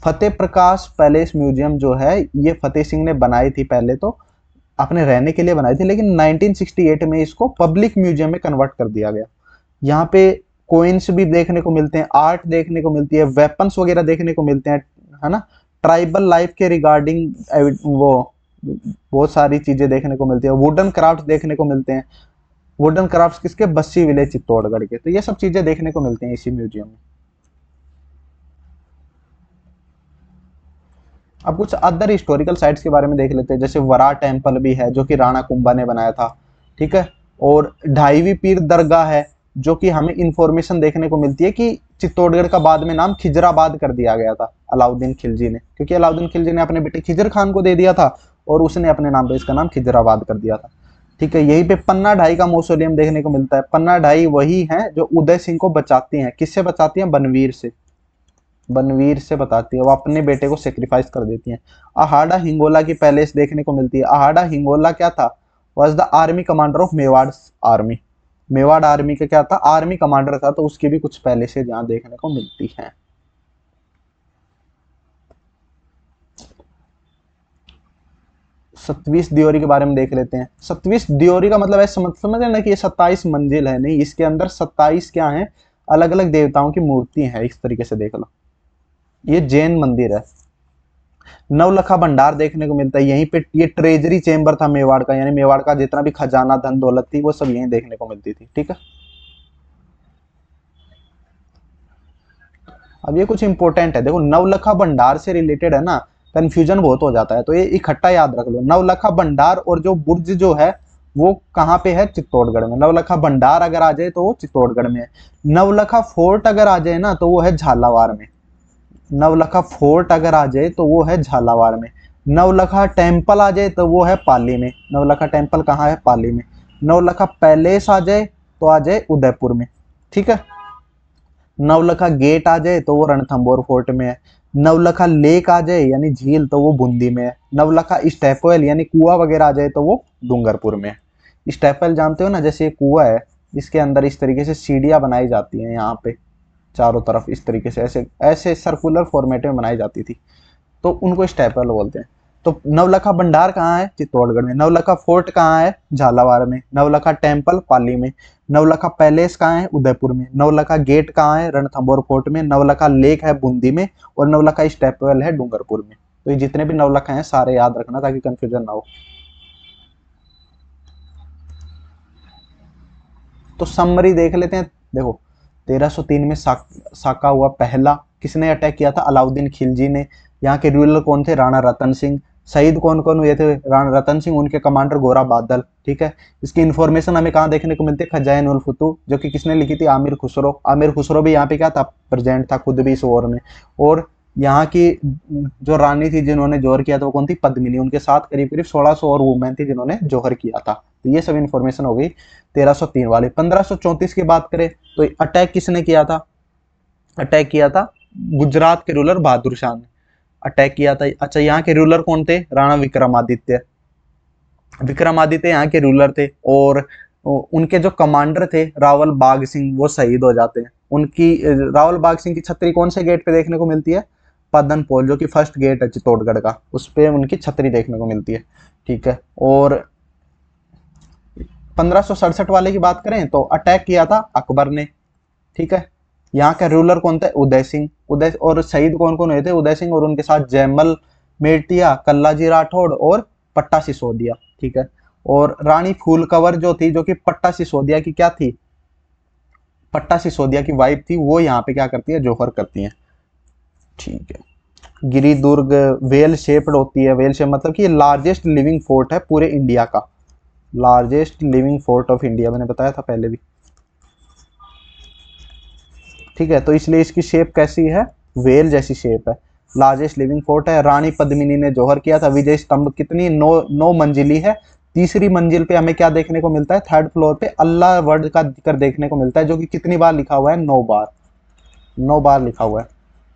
फतेह प्रकाश पैलेस म्यूजियम जो है ये फतेह सिंह ने बनाई थी, पहले तो अपने रहने के लिए बनाई थी, लेकिन 1968 में इसको पब्लिक म्यूजियम में कन्वर्ट कर दिया गया। यहाँ पे कोइंस भी देखने को मिलते हैं, आर्ट देखने को मिलती है, वेपन्स वगैरह देखने को मिलते हैं, है ना। ट्राइबल लाइफ के रिगार्डिंग वो बहुत सारी चीजें देखने को मिलती है। वुडन क्राफ्ट देखने को मिलते हैं। वुडन क्राफ्ट किसके? बस्सी विलेज चित्तौड़गढ़ के। तो ये सब चीजें देखने को मिलती हैं इसी म्यूजियम में। अब कुछ अदर हिस्टोरिकल साइट्स के बारे में देख लेते हैं, जैसे वरा टेम्पल भी है जो कि राणा कुंभा ने बनाया था, ठीक है। और ढाईवी पीर दरगाह है, जो कि हमें इंफॉर्मेशन देखने को मिलती है कि चित्तौड़गढ़ का बाद में नाम खिजराबाद कर दिया गया था अलाउद्दीन खिलजी ने, क्योंकि अलाउद्दीन खिलजी ने अपने बेटे खिजर खान को दे दिया था और उसने अपने नाम पे इसका नाम खिजराबाद कर दिया था, ठीक है। यहीं पे पन्ना ढाई का मौसोलियम देखने को मिलता है। पन्ना ढाई वही है जो उदय सिंह को बचाती हैं। किससे बचाती हैं? बनवीर से। बनवीर से बताती है, वो अपने बेटे को सेक्रीफाइस कर देती हैं। अहाड़ा हिंगोला की पैलेस देखने को मिलती है। अहाड़ा हिंगोला क्या था? Was the army commander of Mewar army. Mewar army का क्या था? आर्मी कमांडर था। तो उसकी भी कुछ पैलेसेस यहाँ देखने को मिलती हैं। सतवीस दियोरी के बारे में देख लेते हैं। सतवीस दियोरी का मतलब है, समझ लेना कि ये 27 मंजिल है, नहीं, इसके अंदर 27 क्या है? अलग अलग देवताओं की मूर्ति है, इस तरीके से देख लो। ये जैन मंदिर है। नवलखा भंडार देखने को मिलता है यहीं पे। ये ट्रेजरी चेंबर था मेवाड़ का, यानी मेवाड़ का जितना भी खजाना धन दौलत थी वो सब यहीं देखने को मिलती थी, ठीक है। अब ये कुछ इंपॉर्टेंट है, देखो नवलखा भंडार से रिलेटेड है ना, कंफ्यूजन बहुत हो जाता है, तो ये इकट्ठा याद रख लो। नवलखा भंडार और जो बुर्ज जो है वो कहाँ पे है, चित्तौड़गढ़ में। नवलखा भंडार अगर आ जाए तो वो चित्तौड़गढ़ में है। नवलखा फोर्ट अगर आ जाए ना तो वो है झालावाड़ में। नवलखा फोर्ट अगर आ जाए तो वो है झालावाड़ में। नवलखा टेम्पल आ जाए तो वो है पाली में। नवलखा टेम्पल कहाँ है, पाली में। नवलखा पैलेस आ जाए तो आ जाए उदयपुर में, ठीक है। नवलखा गेट आ जाए तो वो रणथंभौर फोर्ट में है। नवलखा लेक आ जाए यानी झील तो वो बूंदी में है। नवलखा स्टेपवेल यानी कुआं वगैरह आ जाए तो वो डूंगरपुर में है। स्टेपवेल जानते हो ना, जैसे ये कुआं है, इसके अंदर इस तरीके से सीढ़ियां बनाई जाती हैं यहाँ पे चारों तरफ, इस तरीके से ऐसे ऐसे सर्कुलर फॉर्मेट में बनाई जाती थी, तो उनको स्टेपवेल बोलते हैं। तो नवलखा भंडार कहाँ है, चित्तौड़गढ़ में। नवलखा फोर्ट कहाँ है, झालावाड़ में। नवलखा टेम्पल पाली में। नवलखा पैलेस कहाँ है, उदयपुर में। नवलखा गेट कहाँ है, रणथंभौर फोर्ट में। नवलखा लेक है बूंदी में। और नवलखा स्टेपवेल है डूंगरपुर में। तो ये जितने भी नवलखा हैं सारे याद रखना ताकि कंफ्यूजन ना हो। तो समरी देख लेते हैं। देखो 1303 में साका हुआ पहला। किसने अटैक किया था, अलाउद्दीन खिलजी ने। यहाँ के रूलर कौन थे, राणा रतन सिंह। शहीद कौन कौन हुए थे, राणा रतन सिंह, उनके कमांडर गोरा बादल, ठीक है। इसकी इन्फॉर्मेशन हमें कहाँ देखने को मिलती है, खजाइन उल फुतू, जो कि किसने लिखी थी, आमिर खुसरो। आमिर खुसरो भी यहाँ पे क्या था, प्रेजेंट था खुद भी इस वॉर में। और यहाँ की जो रानी थी जिन्होंने जोहर किया था वो कौन थी, पद्मिनी। उनके साथ करीब करीब 1600 और वुमेन थी जिन्होंने जोहर किया था। तो ये सब इन्फॉर्मेशन हो गई 1303 वाले। 1534 की बात करें तो अटैक किसने किया था, अटैक किया था गुजरात के रूलर बहादुर शाह ने अटैक किया था। अच्छा, यहाँ के रूलर कौन थे, राणा विक्रमादित्य। विक्रमादित्य यहाँ के रूलर थे। और उनके जो कमांडर थे रावल बाग सिंह, वो शहीद हो जाते हैं। उनकी रावल बाग सिंह की छतरी कौन से गेट पे देखने को मिलती है, पदन पोल, जो कि फर्स्ट गेट है चित्तौड़गढ़ का, उस पे उनकी छतरी देखने को मिलती है, ठीक है। और 1567 वाले की बात करें तो अटैक किया था अकबर ने, ठीक है। यहाँ का रूलर कौन था, उदय सिंह। उदय और शहीद कौन कौन हुए थे, उदय सिंह और उनके साथ जयमल मेटिया, कल्लाजी राठौड़ और पट्टा सिसोदिया, ठीक है। और रानी फूलकवर जो थी, जो कि पट्टा सिसोदिया की क्या थी, पट्टा सिसोदिया की वाइफ थी, वो यहाँ पे क्या करती है, जोहर करती है, ठीक है। गिरी दुर्ग वेल शेप्ड होती है। वेल शेप मतलब कि ये लार्जेस्ट लिविंग फोर्ट है पूरे इंडिया का, largest living fort of India, मैंने बताया था पहले भी, ठीक है। तो इसलिए इसकी शेप कैसी है, वेल जैसी शेप है। लार्जेस्ट लिविंग फोर्ट है। रानी पद्मिनी ने जौहर किया था। विजय स्तंभ कितनी, नौ मंजिली है। तीसरी मंजिल पे हमें क्या देखने को मिलता है, थर्ड फ्लोर पे अल्लाह वर्ड का जिक्र देखने को मिलता है, जो कि कितनी बार लिखा हुआ है, 9 बार, 9 बार लिखा हुआ है,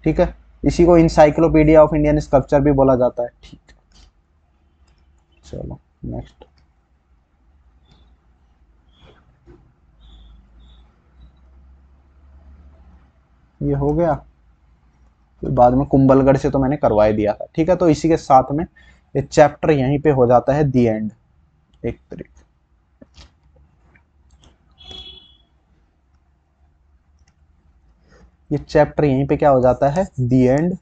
ठीक है। इसी को इंसाइक्लोपीडिया ऑफ इंडियन स्कल्पचर भी बोला जाता है, ठीक है। चलो नेक्स्ट। ये हो गया। फिर बाद में कुंभलगढ़ से तो मैंने करवा ही दिया था, ठीक है। तो इसी के साथ में ये चैप्टर यहीं पे हो जाता है दी एंड, एक तरीके। ये चैप्टर यहीं पे क्या हो जाता है, दी एंड।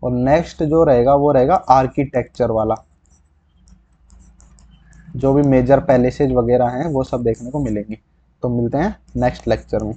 और नेक्स्ट जो रहेगा वो रहेगा आर्किटेक्चर वाला, जो भी मेजर पैलेसेज वगैरह हैं वो सब देखने को मिलेंगी। तो मिलते हैं नेक्स्ट लेक्चर में।